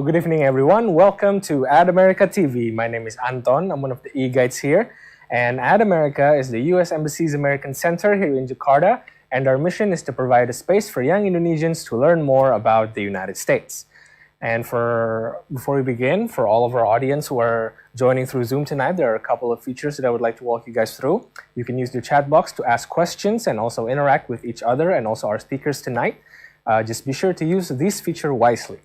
good evening, everyone. Welcome to Ad America TV. My name is Anton. I'm one of the e-guides here. And Ad America is the U.S. Embassy's American Center here in Jakarta. And our mission is to provide a space for young Indonesians to learn more about the United States. And before we begin, for all of our audience who are joining through Zoom tonight, there are a couple of features that I would like to walk you guys through. You can use the chat box to ask questions and also interact with each other and also our speakers tonight. Just be sure to use this feature wisely.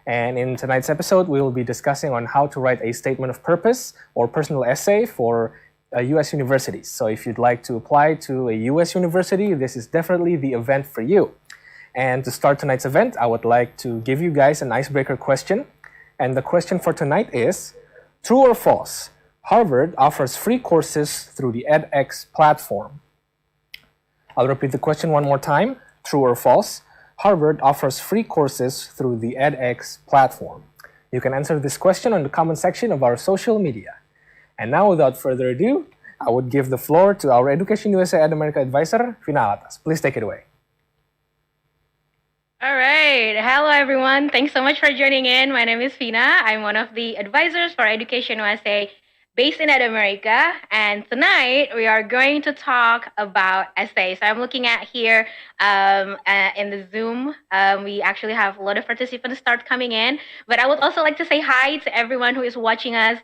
And in tonight's episode, we will be discussing on how to write a statement of purpose or personal essay for U.S. universities. So if you'd like to apply to a U.S. university, this is definitely the event for you. And to start tonight's event, I would like to give you guys an icebreaker question. And the question for tonight is, true or false? Harvard offers free courses through the edX platform. I'll repeat the question one more time. True or false? Harvard offers free courses through the edX platform. You can answer this question on the comment section of our social media. And now, without further ado, I would give the floor to our EducationUSA Ad America advisor, Vina Alatas. Please take it away. All right. Hello, everyone. Thanks so much for joining in. My name is Vina. I'm one of the advisors for EducationUSA based in Ad America. And tonight, we are going to talk about essays. So I'm looking at here in the Zoom. We actually have a lot of participants start coming in. But I would also like to say hi to everyone who is watching us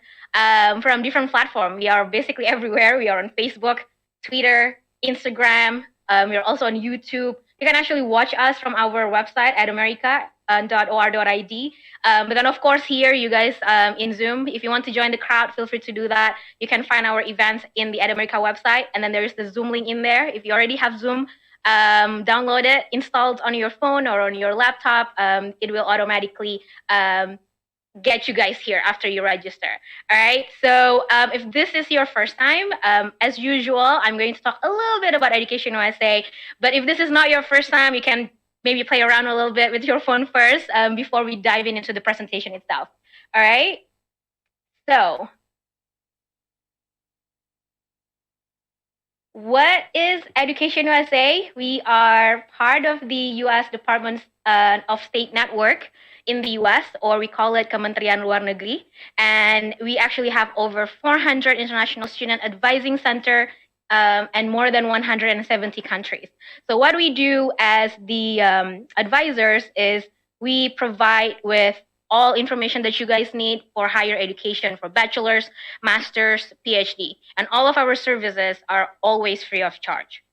from different platforms. We are basically everywhere. We are on Facebook, Twitter, Instagram. We are also on YouTube. You can actually watch us from our website, adamerica.or.id. But then, of course, here, you guys in Zoom, if you want to join the crowd, feel free to do that. You can find our events in the Ad America website. And then there's the Zoom link in there. If you already have Zoom, download it, installed on your phone or on your laptop. It will automatically get you guys here after you register. All right. So if this is your first time, as usual, I'm going to talk a little bit about EducationUSA. But if this is not your first time, you can maybe play around a little bit with your phone first before we dive into the presentation itself. All right. So what is EducationUSA? We are part of the U.S. Department of State network in the U.S., or we call it Kementerian Luar Negeri. And we actually have over 400 international student advising center and more than 170 countries. So what we do as the advisors is we provide with all information that you guys need for higher education, for bachelor's, master's, PhD. And all of our services are always free of charge.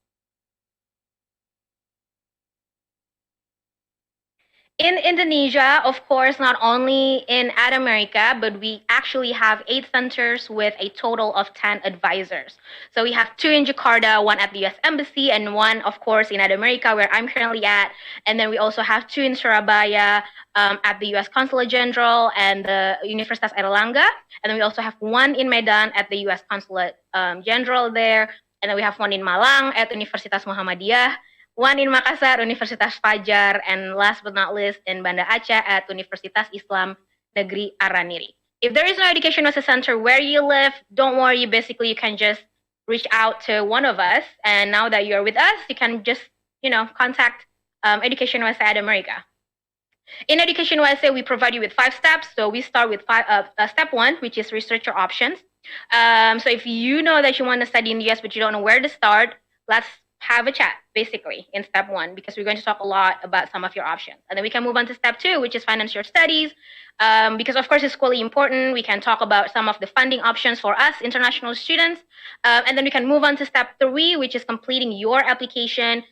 In Indonesia, of course, not only in Ad America, but we actually have 8 centers with a total of 10 advisors. So we have 2 in Jakarta, 1 at the U.S. Embassy, and 1, of course, in Ad America, where I'm currently at. And then we also have 2 in Surabaya at the U.S. Consulate General and the Universitas Airlangga. And then we also have 1 in Medan at the U.S. Consulate General there. And then we have 1 in Malang at Universitas Muhammadiyah. 1 in Makassar, Universitas Fajar, and last but not least, in Banda Aceh at Universitas Islam Negeri Araniri. If there is no EducationUSA center where you live, don't worry. Basically, you can just reach out to one of us. And now that you're with us, you can just, contact EducationUSA Ad America. In EducationUSA, we provide you with 5 steps. So we start with step 1, which is research your options. So if you know that you want to study in the US, but you don't know where to start, let's have a chat, basically, in step 1, because we're going to talk a lot about some of your options. And then we can move on to step 2, which is finance your studies, because, of course, it's equally important. We can talk about some of the funding options for us, international students. And then we can move on to step 3, which is completing your application,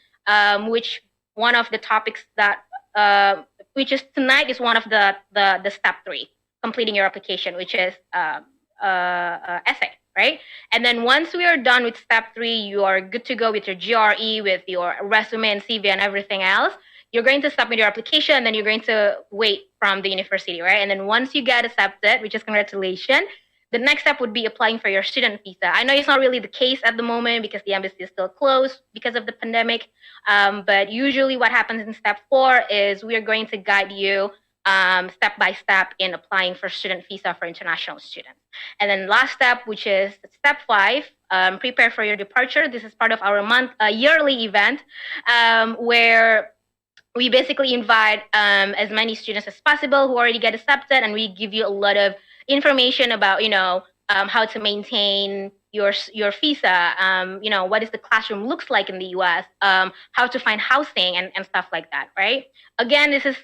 which one of the topics that, which is tonight, is one of the step 3, completing your application, which is essay. Right? And then once we are done with step 3, you are good to go with your GRE, with your resume and CV and everything else. You're going to submit your application, and then you're going to wait from the university, right? And then once you get accepted, which is congratulations, the next step would be applying for your student visa. I know it's not really the case at the moment because the embassy is still closed because of the pandemic. But usually what happens in step 4 is we are going to guide you step by step in applying for student visa for international students. And then last step, which is step 5, prepare for your departure. This is part of our yearly event where we basically invite as many students as possible who already get accepted, and we give you a lot of information about, how to maintain your visa, what is the classroom looks like in the US, how to find housing and stuff like that, right? Again, this is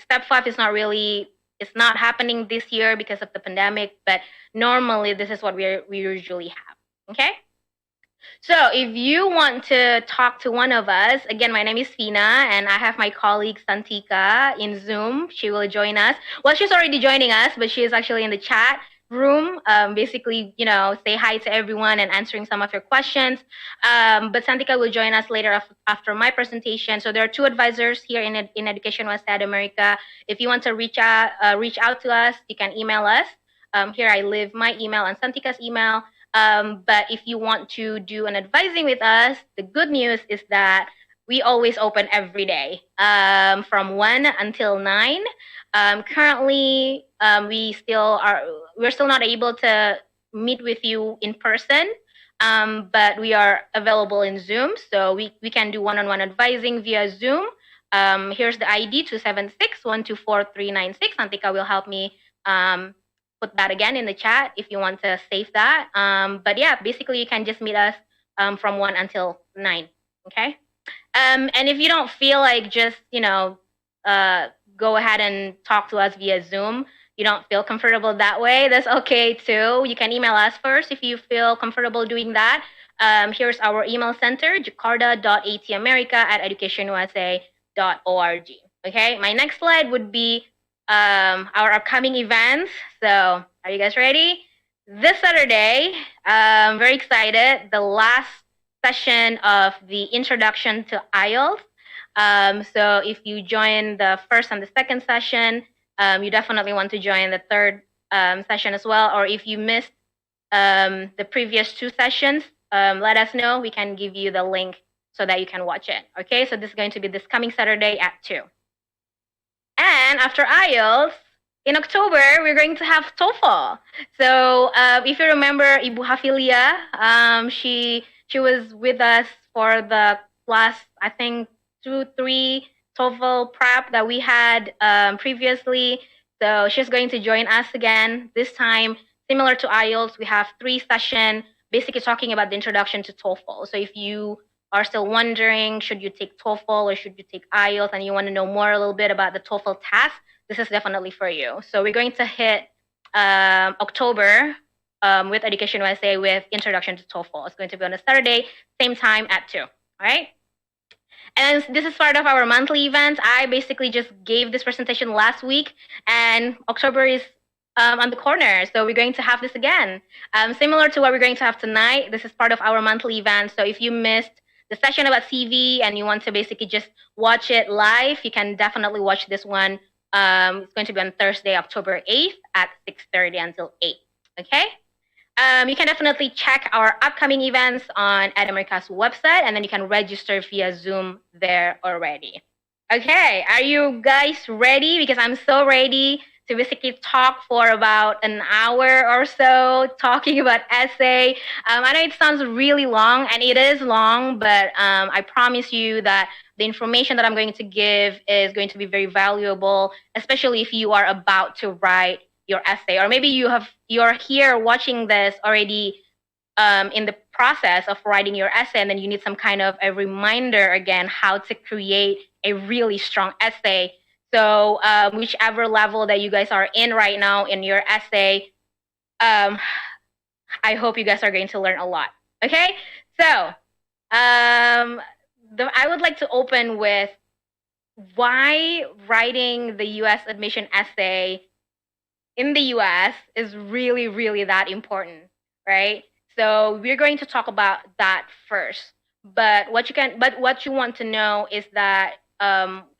step 5 is not really, it's not happening this year because of the pandemic, but normally this is what we usually have. Okay. So if you want to talk to one of us, again, my name is Fina, and I have my colleague Santika in Zoom. She will join us. Well, she's already joining us, but she is actually in the chat room, basically, say hi to everyone and answering some of your questions. But Santika will join us later after my presentation. So there are 2 advisors here in Education West America. If you want to reach out to us, you can email us. Here I leave my email and Santika's email. But if you want to do an advising with us, the good news is that we always open every day from 1 until 9. Currently, we're still not able to meet with you in person, but we are available in Zoom. So we can do one-on-one advising via Zoom. Here's the ID 276-124-396. Santika will help me put that again in the chat if you want to save that. But yeah, basically you can just meet us from 1 until 9. Okay. And if you don't feel like just, go ahead and talk to us via Zoom, you don't feel comfortable that way, that's okay too. You can email us first if you feel comfortable doing that. Here's our email center, jakarta.atamerica@educationusa.org. Okay, my next slide would be our upcoming events. So are you guys ready? This Saturday, very excited, the last session of the introduction to IELTS. So if you join the first and the second session, you definitely want to join the third session as well. Or if you missed the previous 2 sessions, let us know. We can give you the link so that you can watch it. Okay, so this is going to be this coming Saturday at 2. And after IELTS, in October, we're going to have TOEFL. So if you remember Ibu Hafilia, she was with us for the last, I think, 2-3 TOEFL prep that we had previously. So she's going to join us again. This time, similar to IELTS, we have 3 sessions basically talking about the introduction to TOEFL. So if you are still wondering, should you take TOEFL or should you take IELTS, and you want to know more a little bit about the TOEFL test, this is definitely for you. So we're going to hit October with Education USA with Introduction to TOEFL. It's going to be on a Saturday, same time at 2. All right? And this is part of our monthly events. I basically just gave this presentation last week, and October is on the corner. So we're going to have this again. Similar to what we're going to have tonight, this is part of our monthly event. So if you missed the session about CV and you want to basically just watch it live, you can definitely watch this one. It's going to be on Thursday, October 8th at 6:30 until 8. Okay? You can definitely check our upcoming events on EdAmerica's website, and then you can register via Zoom there already. Okay, are you guys ready? Because I'm so ready to basically talk for about an hour or so, talking about essay. I know it sounds really long, and it is long, but I promise you that the information that I'm going to give is going to be very valuable, especially if you are about to write your essay, or maybe you're here watching this already in the process of writing your essay, and then you need some kind of a reminder again how to create a really strong essay. So whichever level that you guys are in right now in your essay, I hope you guys are going to learn a lot. Okay, so I would like to open with why writing the U.S. admission essay in the US is really, really that important, right? So we're going to talk about that first. But what you want to know is that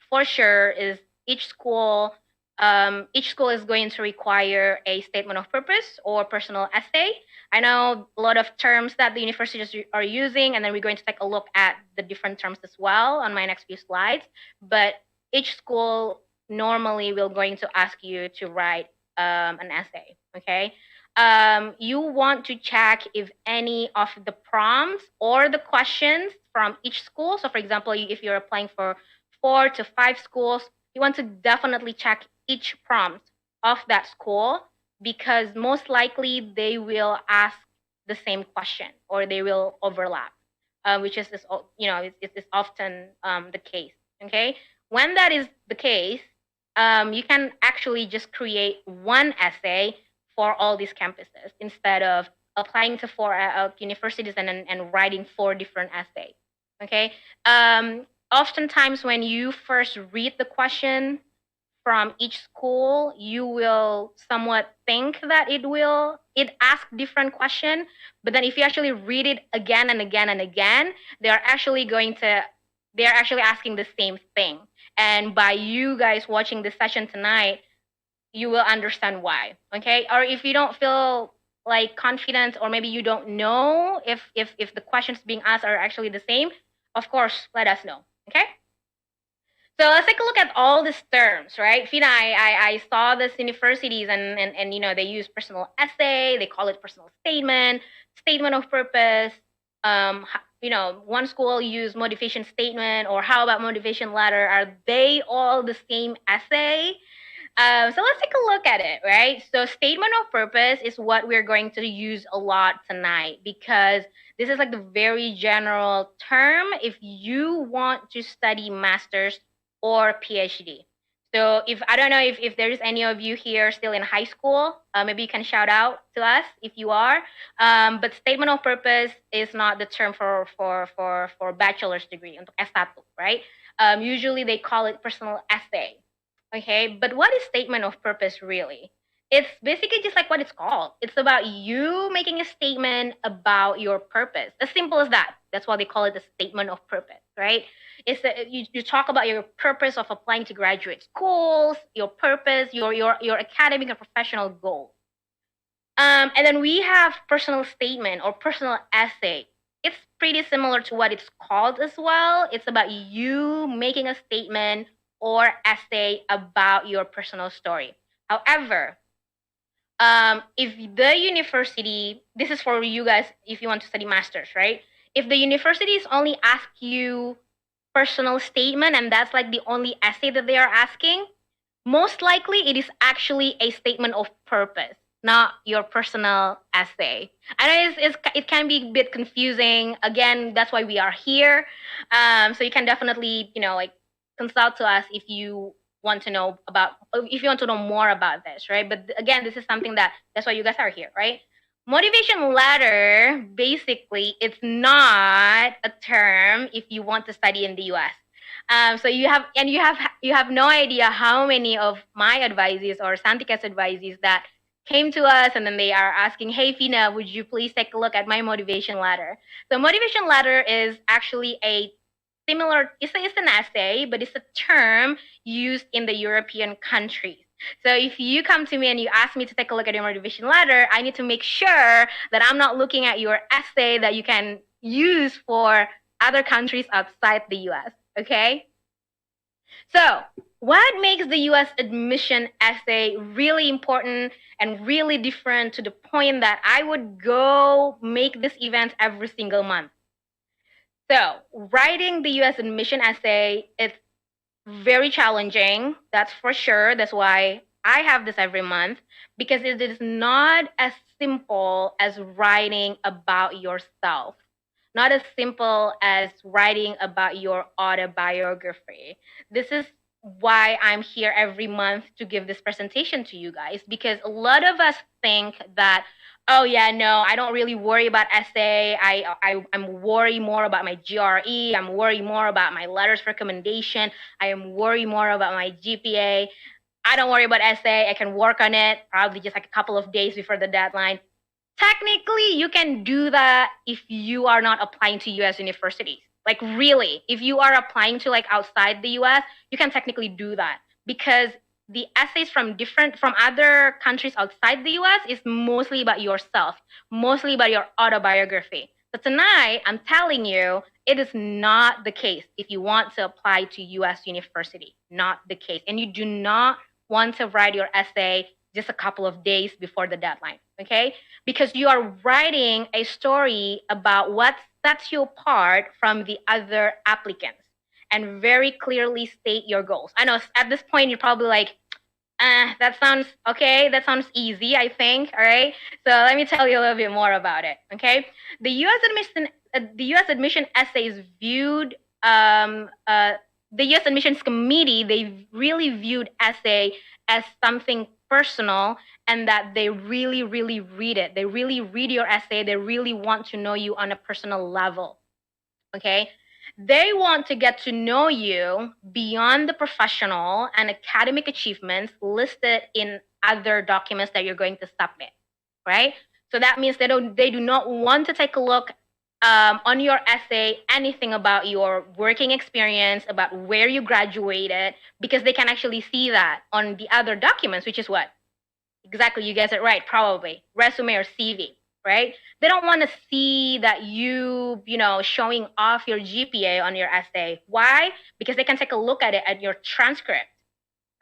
for sure is each school is going to require a statement of purpose or personal essay. I know a lot of terms that the universities are using, and then we're going to take a look at the different terms as well on my next few slides. But each school normally will going to ask you to write an essay, okay? You want to check if any of the prompts or the questions from each school. So for example, if you're applying for 4 to 5 schools, you want to definitely check each prompt of that school, because most likely they will ask the same question or they will overlap, which is it's often the case. Okay, when that is the case, you can actually just create one essay for all these campuses instead of applying to 4 universities and writing 4 different essays. Okay, oftentimes when you first read the question from each school, you will somewhat think that it asks different question, but then if you actually read it again and again and again, they're actually asking the same thing. And by you guys watching this session tonight, you will understand why. Okay, or if you don't feel like confident, or maybe you don't know if the questions being asked are actually the same, of course, let us know. Okay. So let's take a look at all these terms, right? Fina, I saw this universities and they use personal essay, they call it personal statement, statement of purpose. One school use motivation statement, or how about motivation letter? Are they all the same essay? So let's take a look at it, right? So statement of purpose is what we're going to use a lot tonight, because this is like the very general term if you want to study master's or PhD. So I don't know if there's any of you here still in high school, maybe you can shout out to us if you are. But statement of purpose is not the term for bachelor's degree, untuk S1, right? Usually they call it personal essay. Okay, but what is statement of purpose really? It's basically just like what it's called. It's about you making a statement about your purpose. As simple as that. That's why they call it a statement of purpose, right? You talk about your purpose of applying to graduate schools, your purpose, your academic and professional goals. And then we have personal statement or personal essay. It's pretty similar to what it's called as well. It's about you making a statement or essay about your personal story. However, if the university, this is for you guys if you want to study master's, right? If the universities only ask you personal statement and that's like the only essay that they are asking, most likely it is actually a statement of purpose, not your personal essay. I know it can be a bit confusing. Again, that's why we are here. So you can definitely, consult to us if you want to know more about this, right? But again, this is something that's why you guys are here, right? Motivation letter, basically, it's not a term if you want to study in the US. So you have no idea how many of my advisees or Santika's advisees that came to us and then they are asking, hey, Fina, would you please take a look at my motivation letter? So motivation letter is actually it's an essay, but it's a term used in the European countries. So if you come to me and you ask me to take a look at your motivation letter, I need to make sure that I'm not looking at your essay that you can use for other countries outside the US, okay? So what makes the US admission essay really important and really different to the point that I would go make this event every single month? So writing the US admission essay, it's very challenging, that's for sure. That's why I have this every month, because it is not as simple as writing about yourself, not as simple as writing about your autobiography. This is why I'm here every month to give this presentation to you guys, because a lot of us think that, oh yeah, no, I don't really worry about essay. I'm worried more about my GRE. I'm worried more about my letters of recommendation. I am worried more about my GPA. I don't worry about essay. I can work on it probably just like a couple of days before the deadline. Technically, you can do that if you are not applying to US universities. Like really, if you are applying to like outside the US, you can technically do that, because the essays from other countries outside the US is mostly about yourself, mostly about your autobiography. So tonight, I'm telling you, it is not the case if you want to apply to US university, not the case. And you do not want to write your essay just a couple of days before the deadline, okay? Because you are writing a story about what sets you apart from the other applicants. and very clearly state your goals. I know at this point you're probably like, that sounds okay. That sounds easy, I think. All right. So let me tell you a little bit more about it. Okay. The U.S. admission essay is viewed. The U.S. admissions committee, they really viewed essay as something personal, and that they really, really read it. They really read your essay. They really want to know you on a personal level. Okay. They want to get to know you beyond the professional and academic achievements listed in other documents that you're going to submit, right? So that means they do not want to take a look on your essay anything about your working experience, about where you graduated, because they can actually see that on the other documents, which is what? Exactly, you guessed it right, probably resume or CV, right? They don't want to see that showing off your GPA on your essay. Why? Because they can take a look at it at your transcript,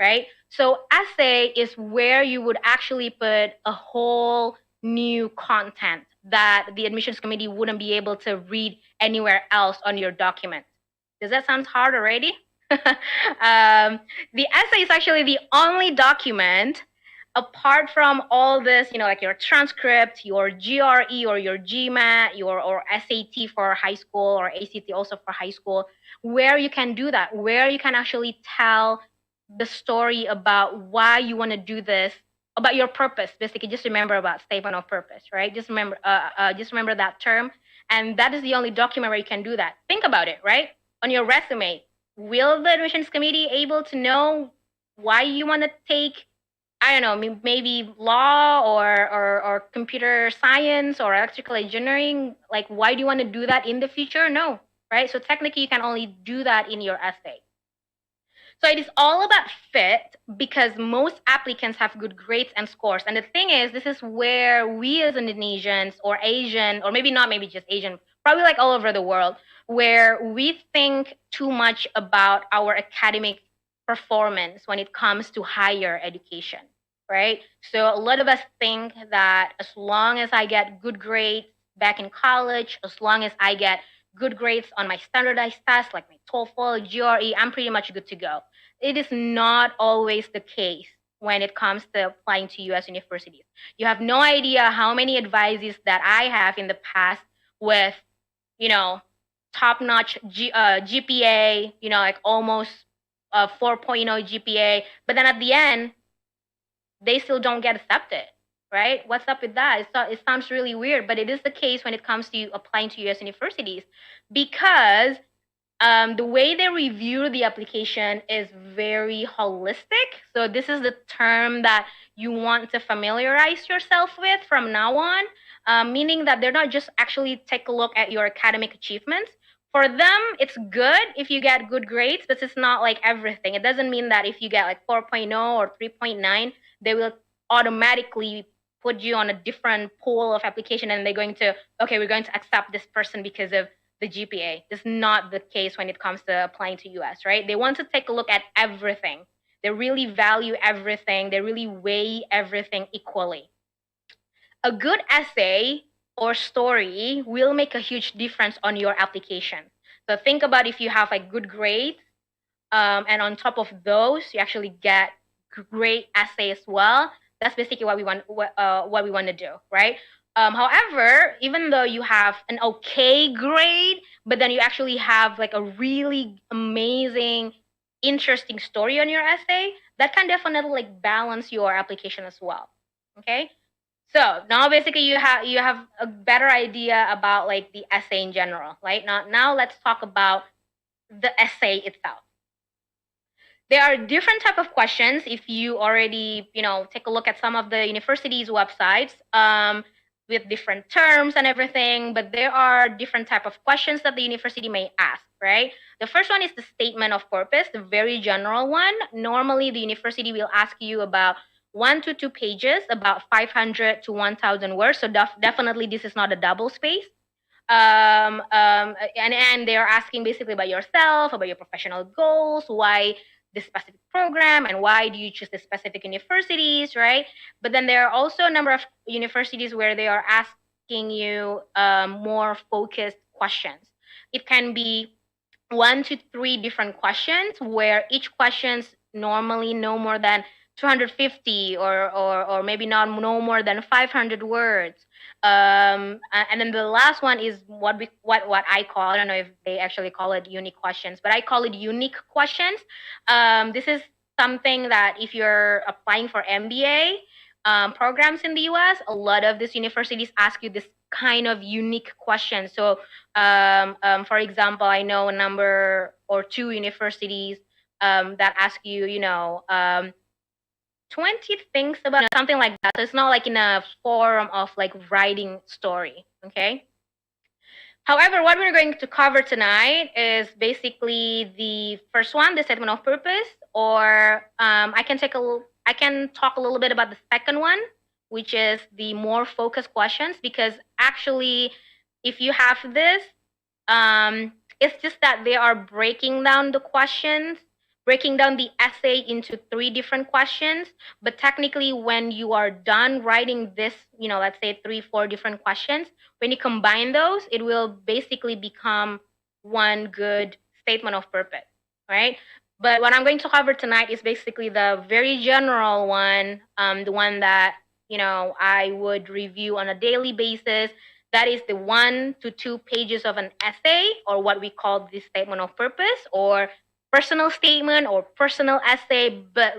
right? So essay is where you would actually put a whole new content that the admissions committee wouldn't be able to read anywhere else on your document. Does that sound hard already? The essay is actually the only document apart from all this, like your transcript, your GRE or your GMAT, or SAT for high school, or ACT also for high school, where you can do that, where you can actually tell the story about why you want to do this, about your purpose. Basically, just remember about statement of purpose, right? Just remember that term, and that is the only document where you can do that. Think about it, right? On your resume, will the admissions committee able to know why you want to take, I don't know, maybe law or computer science or electrical engineering? Like, why do you want to do that in the future? No, right? So technically, you can only do that in your essay. So it is all about fit, because most applicants have good grades and scores. And the thing is, this is where we as Indonesians or Asian, or maybe not, maybe just Asian, probably like all over the world, where we think too much about our academic performance when it comes to higher education, right? So a lot of us think that as long as I get good grades back in college, as long as I get good grades on my standardized tests like my TOEFL, GRE, I'm pretty much good to go. It is not always the case when it comes to applying to US universities. You have no idea how many advices that I have in the past with, top-notch GPA, like almost 4.0 GPA, but then at the end, they still don't get accepted, right? What's up with that? It sounds really weird, but it is the case when it comes to applying to US universities, because the way they review the application is very holistic. So this is the term that you want to familiarize yourself with from now on, meaning that they're not just actually take a look at your academic achievements. For them, it's good if you get good grades, but it's not like everything. It doesn't mean that if you get like 4.0 or 3.9, they will automatically put you on a different pool of application, and we're going to accept this person because of the GPA. This is not the case when it comes to applying to US, right? They want to take a look at everything. They really value everything. They really weigh everything equally. A good essay or story will make a huge difference on your application. So think about if you have like good grades, and on top of those, you actually get great essay as well. That's basically what we want to do, right? However, even though you have an okay grade, but then you actually have like a really amazing, interesting story on your essay, that can definitely like balance your application as well. Okay. So now basically you have a better idea about like the essay in general, right? Now let's talk about the essay itself. There are different type of questions if you already, take a look at some of the universities' websites, with different terms and everything, but there are different type of questions that the university may ask, right? The first one is the statement of purpose, the very general one. Normally, the university will ask you about 1 to 2 pages, about 500 to 1,000 words. So definitely this is not a double space. And they're asking basically about yourself, about your professional goals, why this specific program, and why do you choose the specific universities, right? But then there are also a number of universities where they are asking you more focused questions. It can be 1 to 3 different questions, where each question's normally no more than 250 or maybe not no more than 500 words. And then the last one is what I call, I don't know if they actually call it unique questions, but I call it unique questions. This is something that if you're applying for MBA programs in the US, a lot of these universities ask you this kind of unique questions. So for example, I know a number or two universities that ask you, 20 things about something like that. So it's not like in a form of like writing story, okay? However, what we're going to cover tonight is basically the first one, the statement of purpose, or I can talk a little bit about the second one, which is the more focused questions, because actually, if you have this, it's just that they are breaking down the questions, breaking down the essay into 3 different questions. But technically, when you are done writing this, let's say 3, 4 different questions, when you combine those, it will basically become one good statement of purpose, right? But what I'm going to cover tonight is basically the very general one, the one that, I would review on a daily basis. That is the 1 to 2 pages of an essay, or what we call the statement of purpose, or personal statement or personal essay, but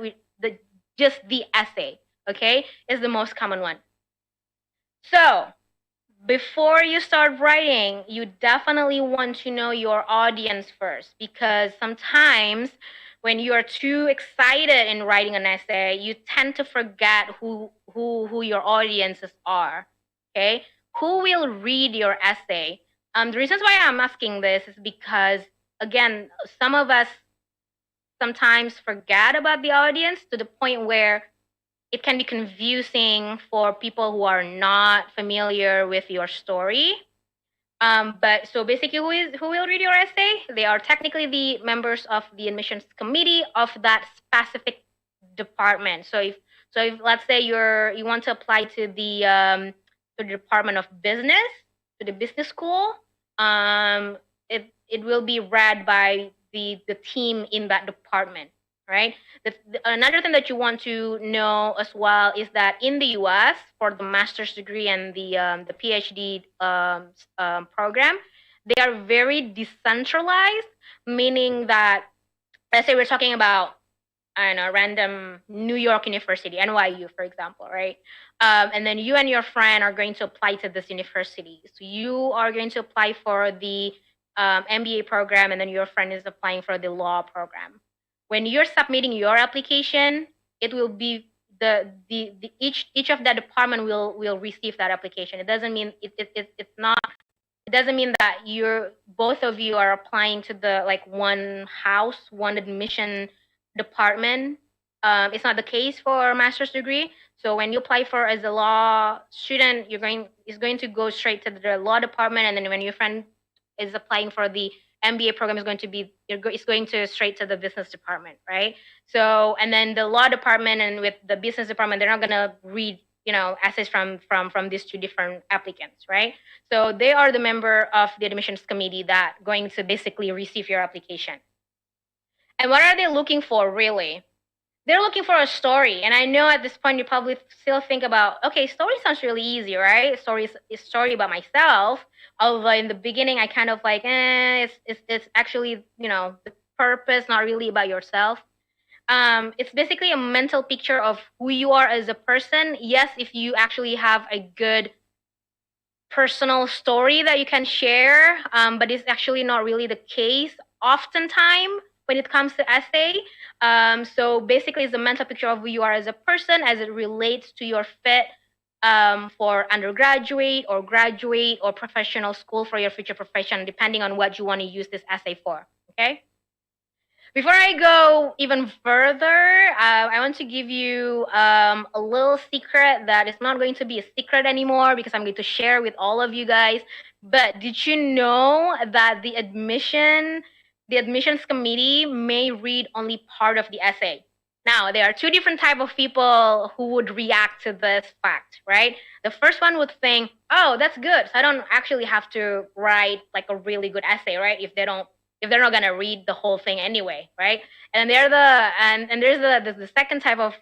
just the essay, okay, is the most common one. So before you start writing, you definitely want to know your audience first, because sometimes when you are too excited in writing an essay, you tend to forget who your audiences are, okay? Who will read your essay? The reasons why I'm asking this is because, again, some of us sometimes forget about the audience to the point where it can be confusing for people who are not familiar with your story. But so basically, who will read your essay? They are technically the members of the admissions committee of that specific department. So if let's say you want to apply to the Department of Business, to the business school, it will be read by the team in that department, right? Another thing that you want to know as well is that in the U.S. for the master's degree and the PhD program, they are very decentralized, meaning that, let's say we're talking about, I don't know, random New York University, NYU, for example, right? And then you and your friend are going to apply to this university. So you are going to apply for the MBA program, and then your friend is applying for the law program. When you're submitting your application, it will be each of that department will receive that application. It doesn't mean it doesn't mean that both of you are applying to the like one house, one admission department. It's not the case for a master's degree. So when you apply for as a law student, it's going to go straight to the law department, and then when your friend is applying for the MBA program, it's going to straight to the business department, right? So, and then the law department and with the business department, they're not gonna read, essays from these 2 different applicants, right? So they are the member of the admissions committee that going to basically receive your application. And what are they looking for, really? They're looking for a story. And I know at this point you probably still think about, okay, story sounds really easy, right? Story is story about myself. Although in the beginning I kind of like, it's actually, the purpose, not really about yourself. It's basically a mental picture of who you are as a person. Yes, if you actually have a good personal story that you can share, but it's actually not really the case oftentimes when it comes to essay. So basically, it's a mental picture of who you are as a person as it relates to your fit for undergraduate or graduate or professional school for your future profession, depending on what you want to use this essay for, okay? Before I go even further, I want to give you a little secret that is not going to be a secret anymore because I'm going to share with all of you guys. But did you know that the admissions committee may read only part of the essay? Now, there are 2 different types of people who would react to this fact, right? The first one would think, oh, that's good. So I don't actually have to write like a really good essay, right? If if they're not gonna read the whole thing anyway, right? And there's the second type of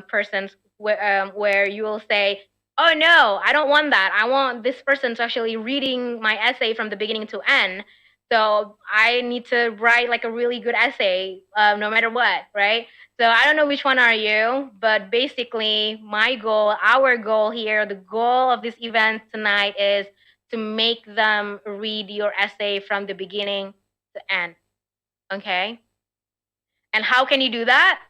persons where you will say, oh no, I don't want that. I want this person to actually reading my essay from the beginning to end. So I need to write like a really good essay, no matter what, right? So I don't know which one are you, but basically my goal, our goal here, the goal of this event tonight is to make them read your essay from the beginning to end, okay? And how can you do that?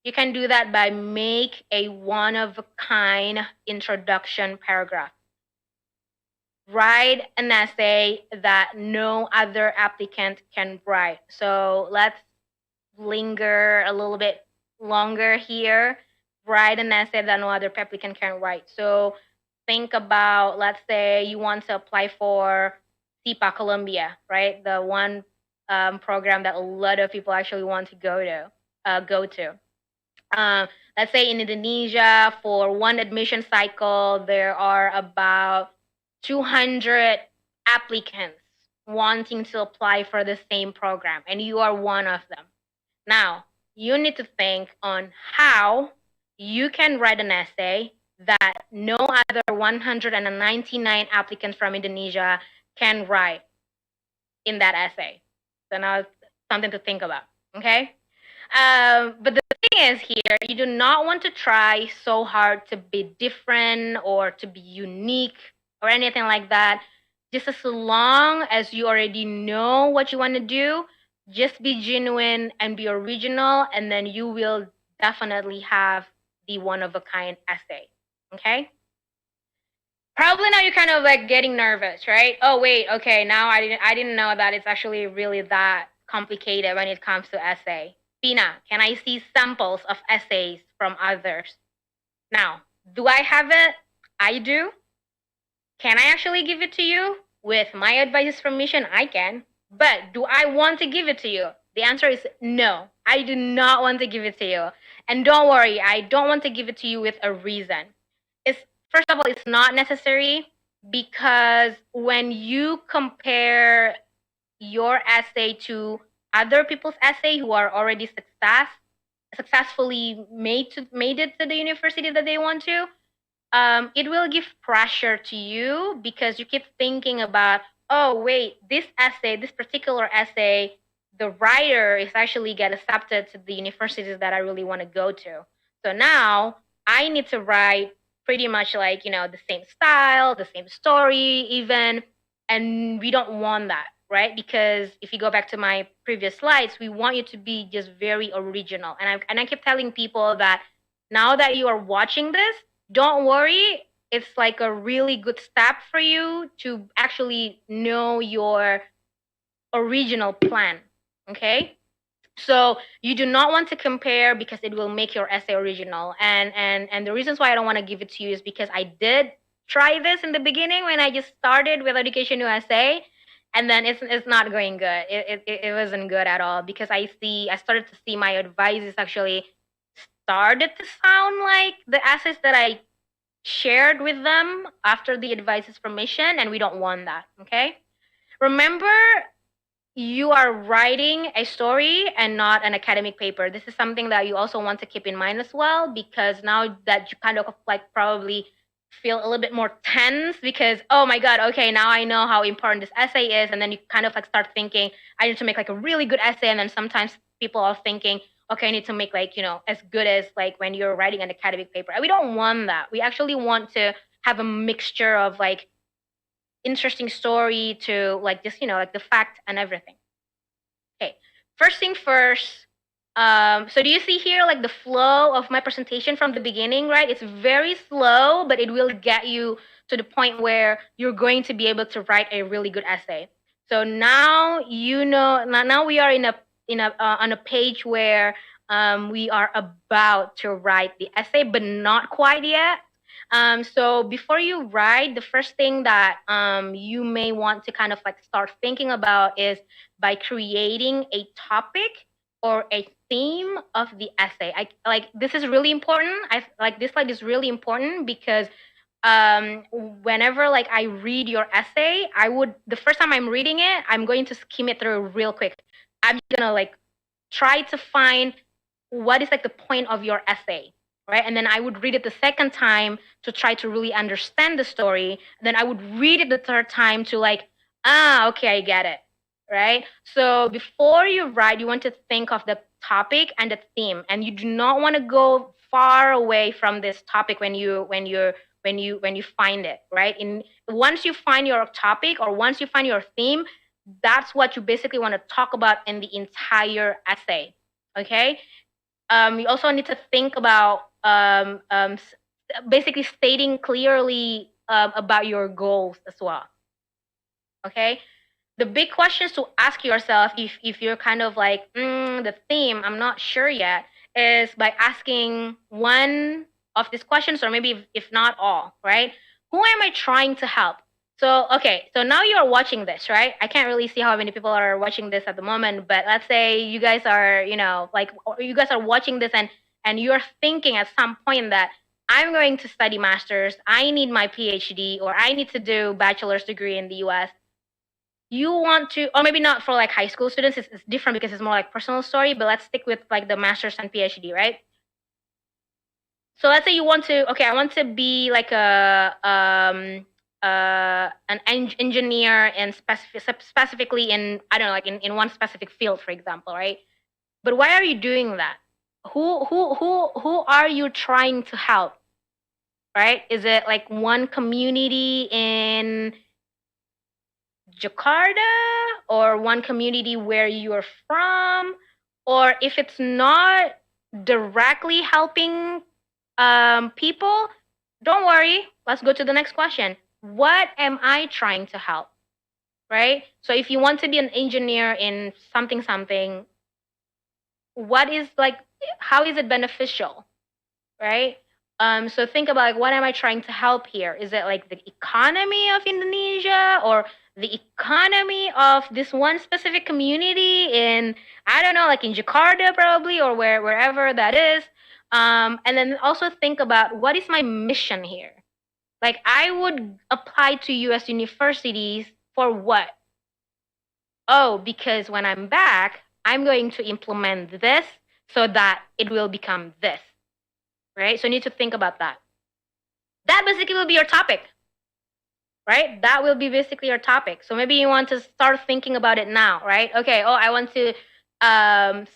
You can do that by make a one-of-a-kind introduction paragraph. Write an essay that no other applicant can write. So let's linger a little bit longer here. Write an essay that no other applicant can write. So think about, let's say you want to apply for SIPA Colombia, right? The one program that a lot of people actually want to go to. Let's say in Indonesia, for one admission cycle, there are about 200 applicants wanting to apply for the same program, and you are one of them. Now, you need to think on how you can write an essay that no other 199 applicants from Indonesia can write in that essay. So now it's something to think about, okay? But the thing is here, you do not want to try so hard to be different or to be unique or anything like that. Just as long as you already know what you want to do, just be genuine and be original, and then you will definitely have the one-of-a-kind essay, okay? Probably now you're kind of like getting nervous, right? Oh wait, okay, now I didn't know that it's actually really that complicated when it comes to essay. Pina, can I see samples of essays from others? Now, do I have it? I do. Can I actually give it to you? With my advice's permission, I can. But do I want to give it to you? The answer is no. I do not want to give it to you. And don't worry, I don't want to give it to you with a reason. First of all, it's not necessary, because when you compare your essay to other people's essay who are already successfully made it to the university that they want to, it will give pressure to you, because you keep thinking about, oh wait, this particular essay, the writer is actually get accepted to the universities that I really want to go to. So now I need to write pretty much like, the same style, the same story even, and we don't want that, right? Because if you go back to my previous slides, we want you to be just very original. And I keep telling people that now that you are watching this, don't worry, it's like a really good step for you to actually know your original plan, okay? So you do not want to compare, because it will make your essay original. And the reasons why I don't want to give it to you is because I did try this in the beginning when I just started with EducationUSA, and then it's not going good. It wasn't good at all, because I started to see my advices actually started to sound like the essays that I shared with them after the advice's permission, and we don't want that, okay? Remember, you are writing a story and not an academic paper. This is something that you also want to keep in mind as well, because now that you kind of like probably feel a little bit more tense, because, oh my God, okay, now I know how important this essay is. And then you kind of like start thinking, I need to make like a really good essay. And then sometimes people are thinking, okay, I need to make like, as good as like when you're writing an academic paper. And we don't want that. We actually want to have a mixture of like interesting story to like just, like the fact and everything. Okay, first thing first. So do you see here like the flow of my presentation from the beginning, right? It's very slow, but it will get you to the point where you're going to be able to write a really good essay. So now now we are on a page where we are about to write the essay, but not quite yet. So before you write, the first thing that you may want to kind of like start thinking about is by creating a topic or a theme of the essay. This is really important. This slide is really important, because whenever like I read your essay, the first time I'm reading it, I'm going to skim it through real quick. I'm gonna like try to find what is like the point of your essay, right? And then I would read it the second time to try to really understand the story. Then I would read it the third time to like, okay, I get it, right? So before you write, you want to think of the topic and the theme, and you do not want to go far away from this topic when you find it, right? Once you find your topic or once you find your theme, that's what you basically want to talk about in the entire essay. Okay. You also need to think about basically stating clearly about your goals as well. Okay. The big questions to ask yourself if you're kind of like the theme, I'm not sure yet, is by asking one of these questions, or maybe if not all, right? Who am I trying to help? So, okay, so now you're watching this, right? I can't really see how many people are watching this at the moment, but let's say you guys are, like, or you guys are watching this and you're thinking at some point that I'm going to study master's, I need my PhD, or I need to do bachelor's degree in the US. You want to, or maybe not for like high school students, it's different because it's more like personal story, but let's stick with like the master's and PhD, right? So let's say you want to, okay, I want to be like an engineer in specifically in, I don't know, like in one specific field, for example, right? But why are you doing that? Who are you trying to help, right? Is it like one community in Jakarta, or one community where you're from? Or if it's not directly helping people, don't worry. Let's go to the next question. What am I trying to help? Right? So if you want to be an engineer in something, what is like, how is it beneficial? Right? So think about like, what am I trying to help here? Is it like the economy of Indonesia, or the economy of this one specific community in, I don't know, like in Jakarta probably, or wherever that is? And then also think about, what is my mission here? Like, I would apply to US universities for what? Oh, because when I'm back, I'm going to implement this so that it will become this, right? So you need to think about that. That basically will be your topic, right? That will be basically your topic. So maybe you want to start thinking about it now, right? Okay, I want to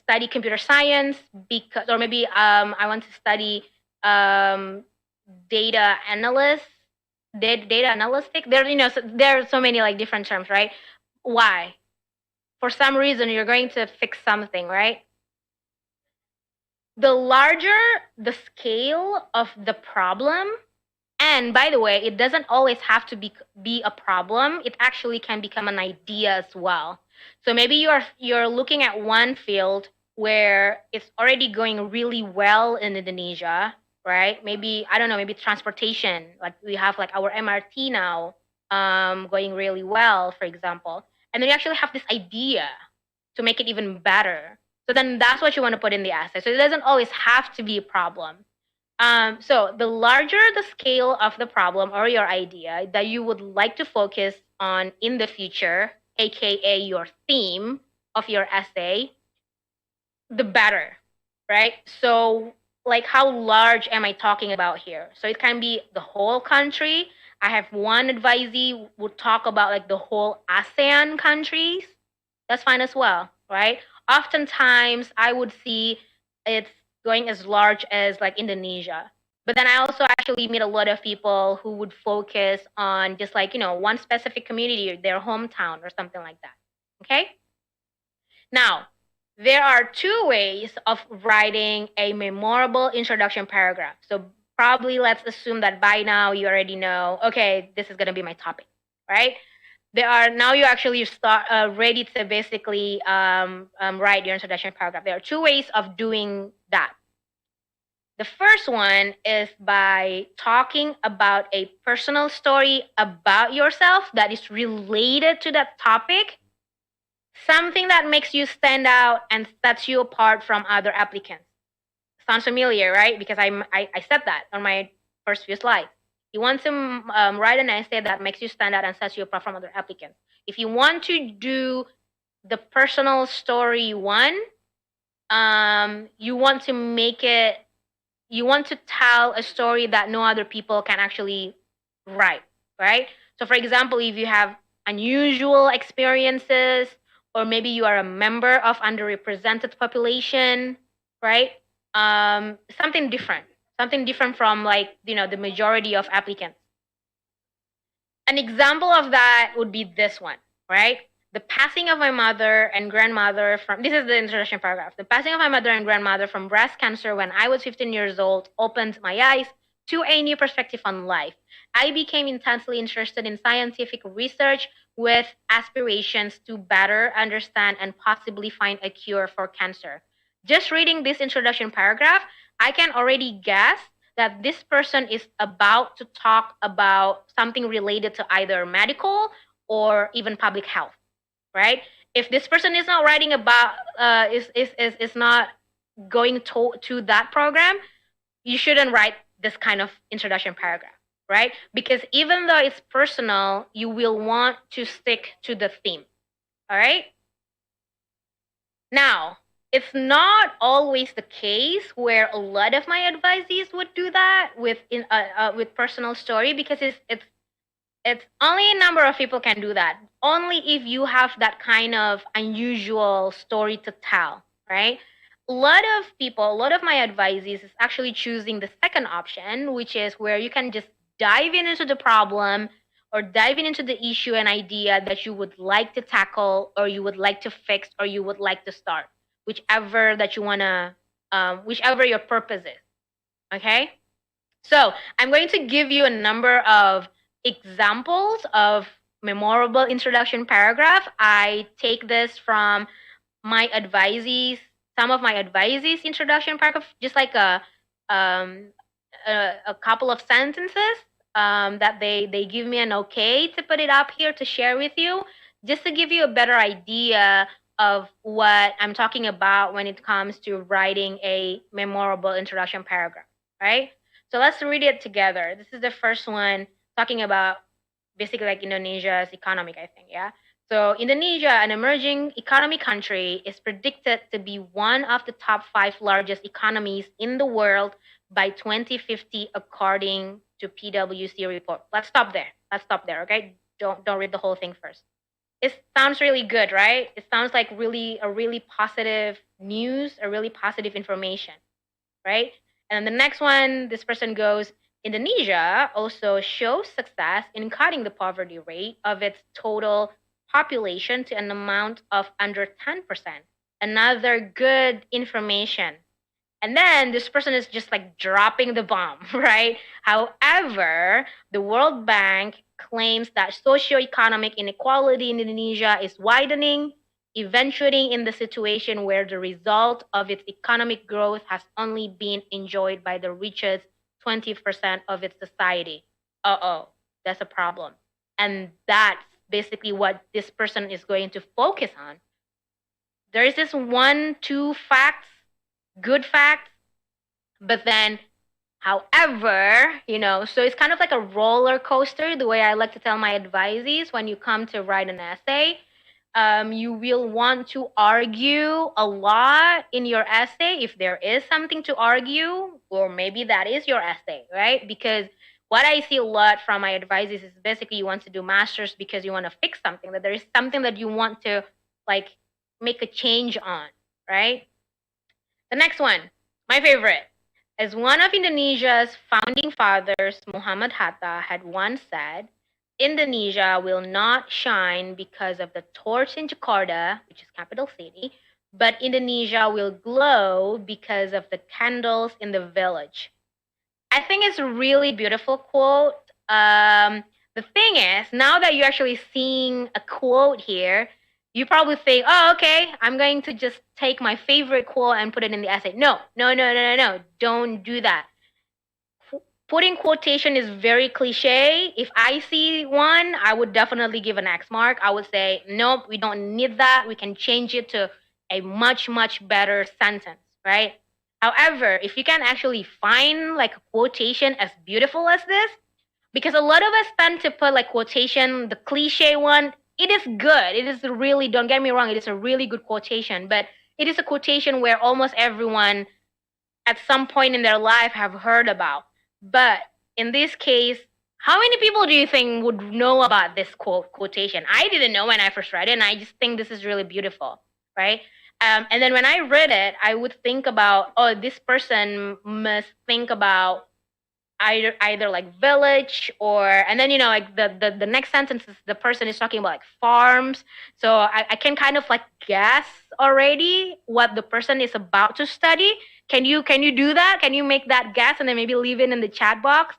study computer science because, or maybe I want to study data analyst, data analytic. There are so many like different terms, right? Why? For some reason, you're going to fix something, right? The larger the scale of the problem, and by the way, it doesn't always have to be a problem. It actually can become an idea as well. So maybe you're looking at one field where it's already going really well in Indonesia, right? Maybe, I don't know, maybe transportation. Like we have like our MRT now going really well, for example. And then you actually have this idea to make it even better. So then that's what you want to put in the essay. So it doesn't always have to be a problem. So the larger the scale of the problem or your idea that you would like to focus on in the future, aka your theme of your essay, the better, right? So like, how large am I talking about here? So it can be the whole country. I have one advisee would talk about like the whole ASEAN countries. That's fine as well, right? Oftentimes I would see it's going as large as like Indonesia. But then I also actually meet a lot of people who would focus on just like, one specific community, their hometown or something like that. Okay? Now, there are two ways of writing a memorable introduction paragraph. So probably let's assume that by now you already know, okay, this is going to be my topic, right? Now you actually start ready to basically write your introduction paragraph. There are two ways of doing that. The first one is by talking about a personal story about yourself that is related to that topic, something that makes you stand out and sets you apart from other applicants. Sounds familiar, right? Because I said that on my first few slides. You want to write an essay that makes you stand out and sets you apart from other applicants. If you want to do the personal story one, you want to make it, you want to tell a story that no other people can actually write, right? So, for example, if you have unusual experiences, or maybe you are a member of underrepresented population, right? Something different from, like, the majority of applicants. An example of that would be this one, right? The passing of my mother and grandmother from, this is the introduction paragraph. The passing of my mother and grandmother from breast cancer when I was 15 years old opened my eyes to a new perspective on life. I became intensely interested in scientific research with aspirations to better understand and possibly find a cure for cancer. Just reading this introduction paragraph, I can already guess that this person is about to talk about something related to either medical or even public health, right? If this person is not writing about, is not going to that program, you shouldn't write this kind of introduction paragraph, right? Because even though it's personal, you will want to stick to the theme, all right? Now, it's not always the case where a lot of my advisees would do that with personal story, because it's only a number of people can do that. Only if you have that kind of unusual story to tell, right? A lot of my advisees is actually choosing the second option, which is where you can just dive into the problem or dive into the issue and idea that you would like to tackle, or you would like to fix, or you would like to start, whichever that you wanna, whichever your purpose is. Okay, so I'm going to give you a number of examples of memorable introduction paragraph. I take this from my advisees, some of my advisees introduction paragraph, just like a couple of sentences that they give me an okay to put it up here to share with you, just to give you a better idea of what I'm talking about when it comes to writing a memorable introduction paragraph, right? So let's read it together. This is the first one, talking about basically like Indonesia's economic, I think, yeah? So Indonesia, an emerging economy country, is predicted to be one of the top 5 largest economies in the world by 2050, according to PwC report. Let's stop there, okay? Don't read the whole thing first. It sounds really good, right? It sounds like a really positive news, a really positive information, right? And then the next one, this person goes, Indonesia also shows success in cutting the poverty rate of its total population to an amount of under 10%. Another good information. And then this person is just like dropping the bomb, right? However, the World Bank claims that socioeconomic inequality in Indonesia is widening, eventuating in the situation where the result of its economic growth has only been enjoyed by the richest 20% of its society. That's a problem. And that's basically what this person is going to focus on. There is this 1-2 facts, good facts, but then, however, so it's kind of like a roller coaster, the way I like to tell my advisees when you come to write an essay. You will want to argue a lot in your essay if there is something to argue, or maybe that is your essay, right? Because what I see a lot from my advisees is basically you want to do masters because you want to fix something, that there is something that you want to like make a change on, right? The next one, my favorite. As one of Indonesia's founding fathers, Muhammad Hatta, had once said, Indonesia will not shine because of the torch in Jakarta, which is capital city, but Indonesia will glow because of the candles in the village. I think it's a really beautiful quote. The thing is, now that you're actually seeing a quote here, you probably think, oh, okay, I'm going to just take my favorite quote and put it in the essay. No. Don't do that. Putting quotation is very cliche. If I see one, I would definitely give an X mark. I would say, nope, we don't need that. We can change it to a much, much better sentence, right? However, if you can actually find like a quotation as beautiful as this, because a lot of us tend to put like quotation, the cliche one, it is good. It is really, don't get me wrong, it is a really good quotation, but it is a quotation where almost everyone at some point in their life have heard about. But in this case, how many people do you think would know about this quotation? I didn't know when I first read it, and I just think this is really beautiful, right? And then when I read it, I would think about, oh, this person must think about either like village, or, and then like the next sentence is the person is talking about like farms. So I can kind of like guess already what the person is about to study. Can you do that? Can you make that guess and then maybe leave it in the chat box?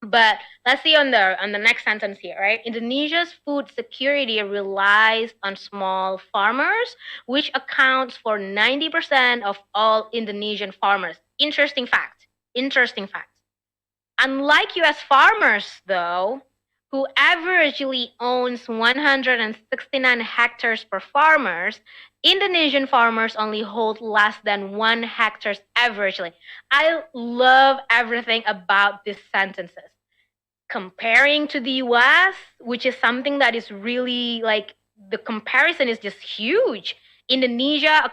But let's see on the next sentence here, right? Indonesia's food security relies on small farmers, which accounts for 90% of all Indonesian farmers. Interesting fact. Interesting fact. Unlike US farmers, though, who averagely owns 169 hectares per farmers, Indonesian farmers only hold less than 1 hectares averagely. I love everything about these sentences. Comparing to the US, which is something that is really like, the comparison is just huge. Indonesia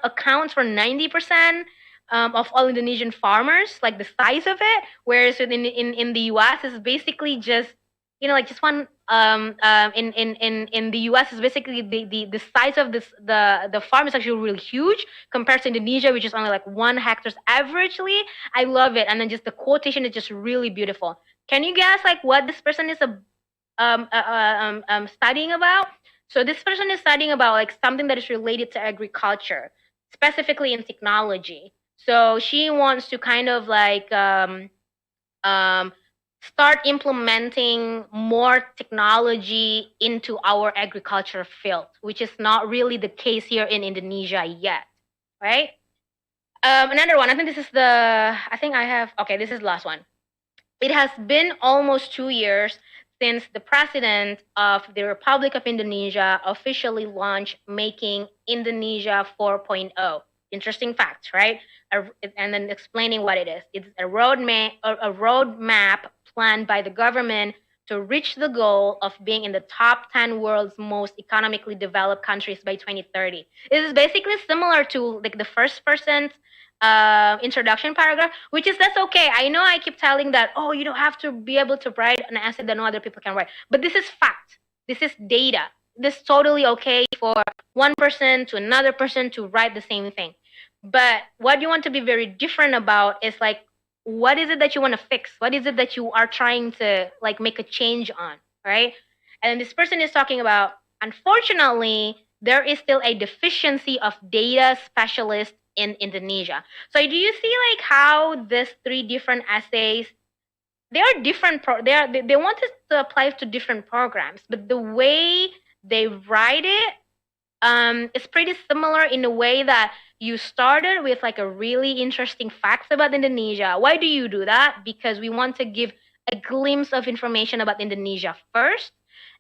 accounts for 90% of all Indonesian farmers, like the size of it, whereas in the US is basically just, like just one, in the US is basically the size of the farm is actually really huge compared to Indonesia, which is only like 1 hectares averagely. I love it. And then just the quotation is just really beautiful. Can you guess like what this person is studying about? So this person is studying about like something that is related to agriculture, specifically in technology. So she wants to kind of like start implementing more technology into our agriculture field, which is not really the case here in Indonesia yet, right? Another one, I think this is this is the last one. It has been almost 2 years since the president of the Republic of Indonesia officially launched Making Indonesia 4.0. Interesting fact, right? And then explaining what it is. It's a roadmap planned by the government to reach the goal of being in the top 10 world's most economically developed countries by 2030. This is basically similar to like the first person's introduction paragraph, which is, that's okay. I know I keep telling that, oh, you don't have to be able to write an essay that no other people can write, but this is fact. This is data. This is totally okay for one person to another person to write the same thing. But what you want to be very different about is like, what is it that you want to fix? What is it that you are trying to like make a change on, right? And this person is talking about, unfortunately, there is still a deficiency of data specialists in Indonesia. So do you see like how these 3 different essays, they are different, they want us to apply to different programs, but the way they write it is pretty similar in a way that you started with like a really interesting facts about Indonesia. Why do you do that? Because we want to give a glimpse of information about Indonesia first,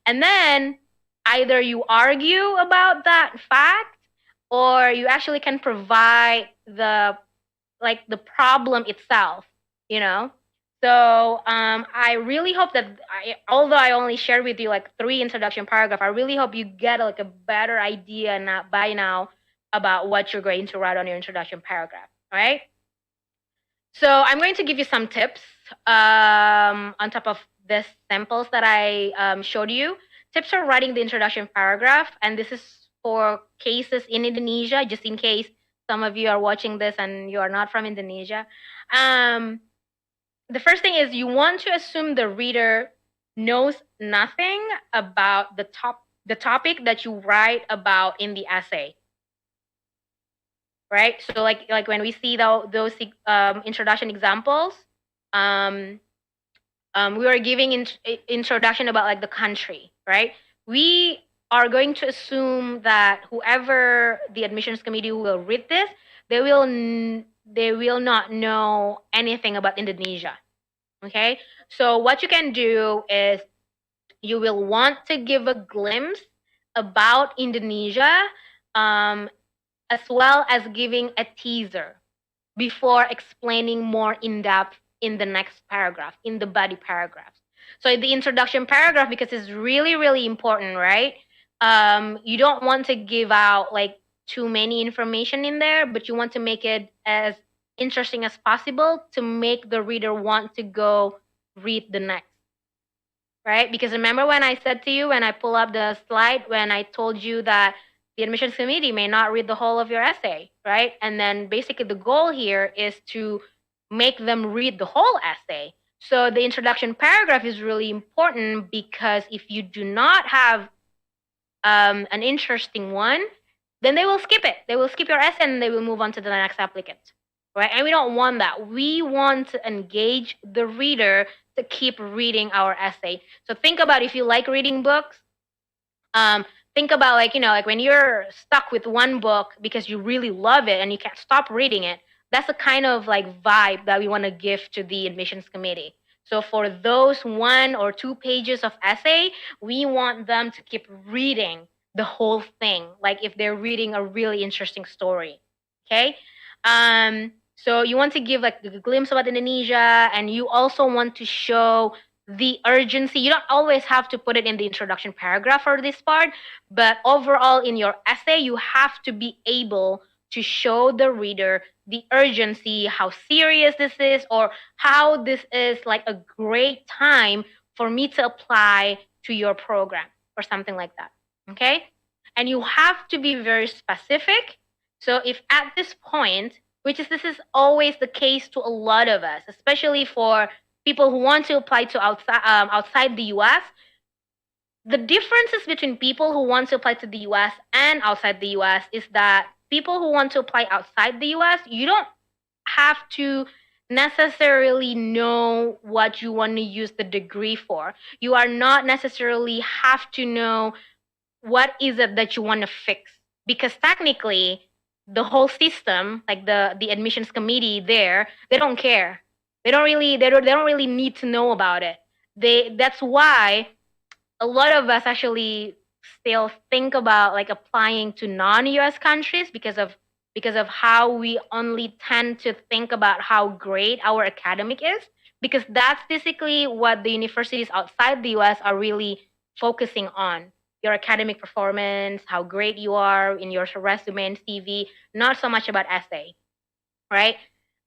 and then either you argue about that fact, or you actually can provide the problem itself, So I really hope that, although I only shared with you like 3 introduction paragraphs, I really hope you get like a better idea by now about what you're going to write on your introduction paragraph, all right? So I'm going to give you some tips on top of the samples that I showed you. Tips for writing the introduction paragraph, and this is for cases in Indonesia, just in case some of you are watching this and you are not from Indonesia. The first thing is you want to assume the reader knows nothing about the topic that you write about in the essay, right? So like when we see those introduction examples, we are giving introduction about like the country, right? We are going to assume that whoever the admissions committee will read this, they will not know anything about Indonesia. Okay, so what you can do is you will want to give a glimpse about Indonesia, as well as giving a teaser before explaining more in depth in the next paragraph, in the body paragraphs. So the introduction paragraph, because it's really, really important, right? You don't want to give out like too many information in there, but you want to make it as interesting as possible to make the reader want to go read the next, right? Because remember when I said to you, when I pull up the slide, when I told you that the admissions committee may not read the whole of your essay, right? And then basically the goal here is to make them read the whole essay. So the introduction paragraph is really important, because if you do not have an interesting one, then they will skip it. They will skip your essay and they will move on to the next applicant, right? And we don't want that. We want to engage the reader to keep reading our essay. So think about, if you like reading books, think about, like, like when you're stuck with one book because you really love it and you can't stop reading it. That's the kind of like vibe that we want to give to the admissions committee. So for those 1 or 2 pages of essay, we want them to keep reading the whole thing, like if they're reading a really interesting story. Okay. So you want to give like a glimpse about Indonesia, and you also want to show the urgency. You don't always have to put it in the introduction paragraph for this part, but overall in your essay, you have to be able to show the reader the urgency, how serious this is, or how this is like a great time for me to apply to your program or something like that. Okay? And you have to be very specific. So if at this point, this is always the case to a lot of us, especially for people who want to apply to outside the US, the differences between people who want to apply to the US and outside the US is that people who want to apply outside the US, you don't have to necessarily know what you want to use the degree for. You are not necessarily have to know what is it that you want to fix, because technically the whole system, like the admissions committee there, they don't care. They don't really need to know about it. That's why a lot of us actually still think about like applying to non-US countries, because of how we only tend to think about how great our academic is, because that's basically what the universities outside the US are really focusing on. Your academic performance, how great you are in your resume and CV, not so much about essay, right?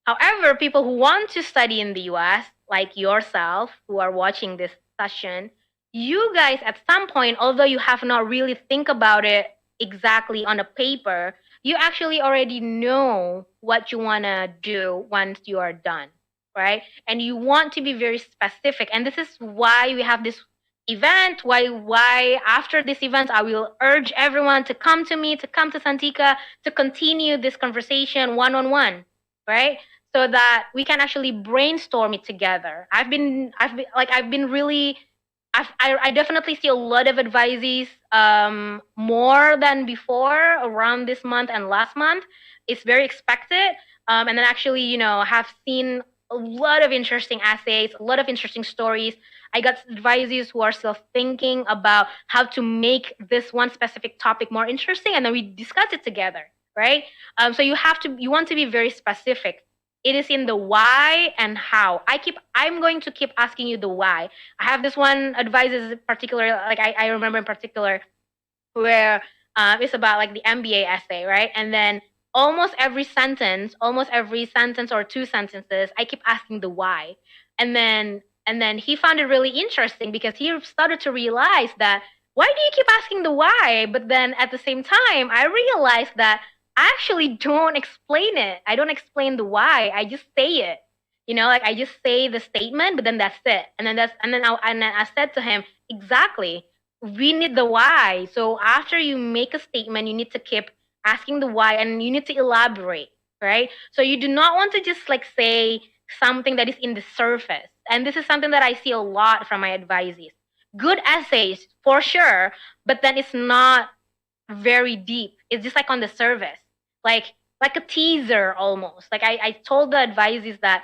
However, people who want to study in the US, like yourself, who are watching this session, you guys at some point, although you have not really think about it exactly on a paper, you actually already know what you want to do once you are done, right? And you want to be very specific. And this is why we have this event, why after this event, I will urge everyone to come to me, to come to Santika, to continue this conversation one-on-one, right? So that we can actually brainstorm it together. I definitely see a lot of advices, more than before around this month and last month. It's very expected. And then actually, have seen a lot of interesting essays, a lot of interesting stories. I got advisors who are still thinking about how to make this one specific topic more interesting, and then we discuss it together, right? So you want to be very specific. It is in the why and how. I'm going to keep asking you the why. I have this one advice in particular, like I remember in particular, where it's about like the MBA essay, right? And then almost every sentence or 2 sentences, I keep asking the why. And then he found it really interesting, because he started to realize that, why do you keep asking the why? But then at the same time, I realized that I actually don't explain it. I don't explain the why. I just say it. Like I just say the statement, but then that's it. And then I said to him, exactly, we need the why. So after you make a statement, you need to keep asking the why, and you need to elaborate, right? So you do not want to just like say something that is in the surface. And this is something that I see a lot from my advisees. Good essays for sure, but then it's not very deep. It's just like on the surface, like a teaser almost. Like I told the advisees that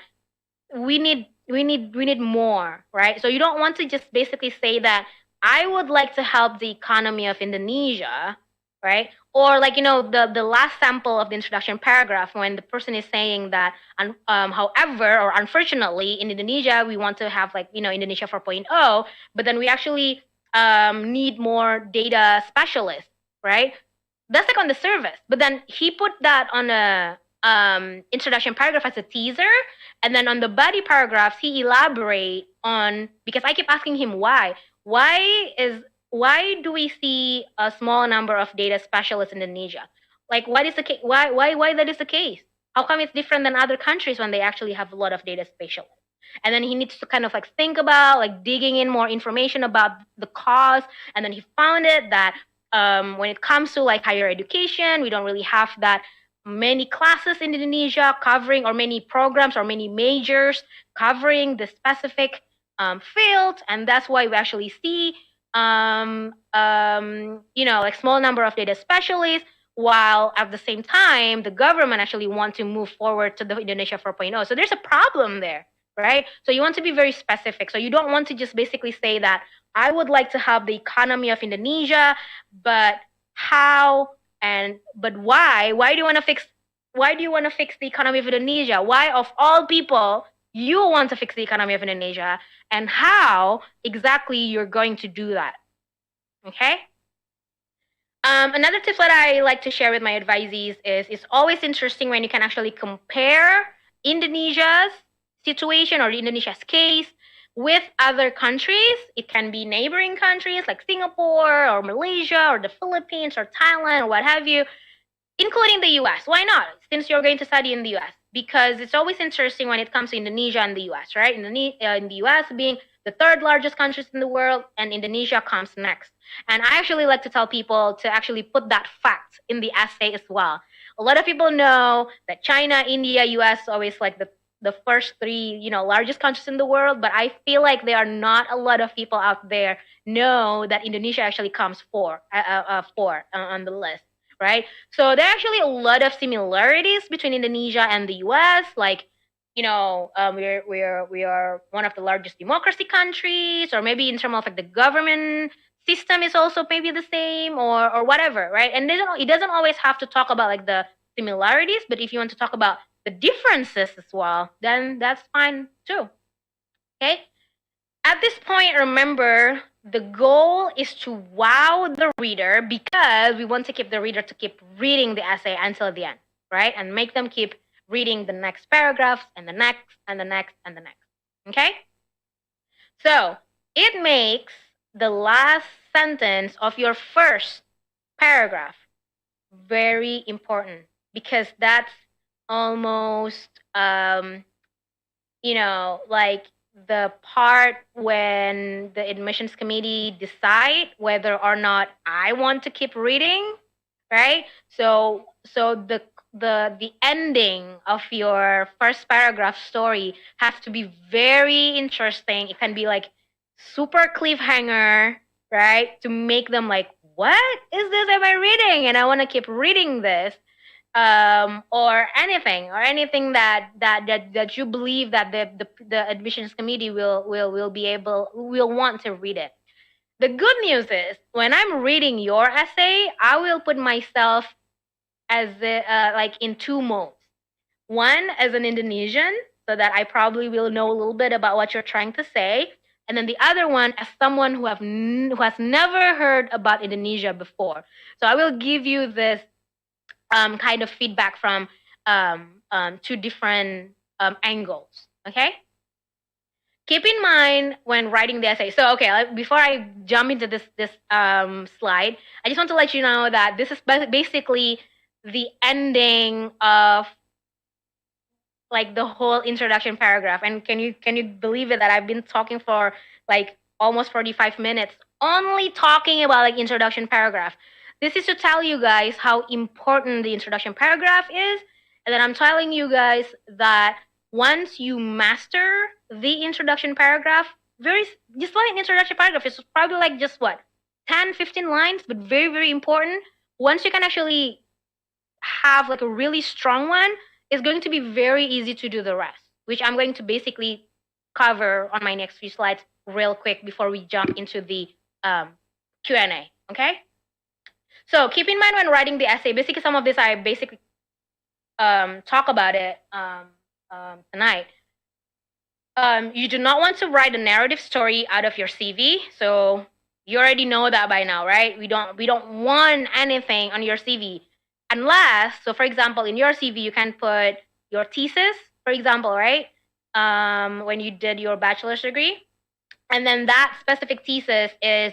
we need more, right? So you don't want to just basically say that I would like to help the economy of Indonesia, right? Or like, the last sample of the introduction paragraph when the person is saying that, however, or unfortunately, in Indonesia, we want to have like, Indonesia 4.0, but then we actually need more data specialists, right? That's like on the surface. But then he put that on a introduction paragraph as a teaser, and then on the body paragraphs he elaborate on, because I keep asking him why do we see a small number of data specialists in Indonesia? Like, what is the case? Why that is the case? How come it's different than other countries when they actually have a lot of data specialists? And then he needs to kind of like think about like digging in more information about the cause. And then he found it that when it comes to like higher education, we don't really have that many classes in Indonesia covering, or many programs or many majors covering the specific field. And that's why we actually see like small number of data specialists, while at the same time the government actually want to move forward to the Indonesia 4.0. So there's a problem there, right? So you want to be very specific. So you don't want to just basically say that I would like to have the economy of Indonesia, but how but why? Why do you want to fix the economy of Indonesia? Why, of all people, you want to fix the economy of Indonesia, and how exactly you're going to do that? Okay. Another tip that I like to share with my advisees is it's always interesting when you can actually compare Indonesia's situation or Indonesia's case with other countries. It can be neighboring countries like Singapore or Malaysia or the Philippines or Thailand or what have you, including the US. Why not? Since you're going to study in the US. Because it's always interesting when it comes to Indonesia and the US, right? In the US being the third largest countries in the world, and Indonesia comes next. And I actually like to tell people to actually put that fact in the essay as well. A lot of people know that China, India, US always like the first three, largest countries in the world, but I feel like there are not a lot of people out there know that Indonesia actually comes four on the list, right? So there are actually a lot of similarities between Indonesia and the US, like we are one of the largest democracy countries, or maybe in terms of like the government system is also maybe the same, or whatever, right? And it doesn't always have to talk about like the similarities, but if you want to talk about the differences as well, then that's fine too. Okay. At this point, remember, the goal is to wow the reader, because we want to keep the reader to keep reading the essay until the end, right? And make them keep reading the next paragraphs and the next and the next and the next. Okay? So it makes the last sentence of your first paragraph very important, because that's almost like the part when the admissions committee decide whether or not I want to keep reading, right? So the ending of your first paragraph story has to be very interesting. It can be like super cliffhanger, right? To make them like, what is this am I reading? And I want to keep reading this. Or anything that you believe that the admissions committee will want to read it. The good news is, when I'm reading your essay, I will put myself as like in two modes. One, as an Indonesian, so that I probably will know a little bit about what you're trying to say, and then the other one as someone who has never heard about Indonesia before. So I will give you this kind of feedback from two different angles. Okay. Keep in mind when writing the essay. So okay, before I jump into this slide, I just want to let you know that this is basically the ending of like the whole introduction paragraph. And can you believe it that I've been talking for like almost 45 minutes only talking about like introduction paragraph. This is to tell you guys how important the introduction paragraph is, and then I'm telling you guys that once you master the introduction paragraph, just like an introduction paragraph, it's probably like just 10-15 lines, but very, very important. Once you can actually have like a really strong one, it's going to be very easy to do the rest, which I'm going to basically cover on my next few slides real quick before we jump into the Q&A. Okay. So keep in mind when writing the essay, basically some of this I basically talk about it tonight. You do not want to write a narrative story out of your CV. So you already know that by now, right? We don't want anything on your CV unless, so for example, in your CV you can put your thesis, for example, right? When you did your bachelor's degree, and then that specific thesis is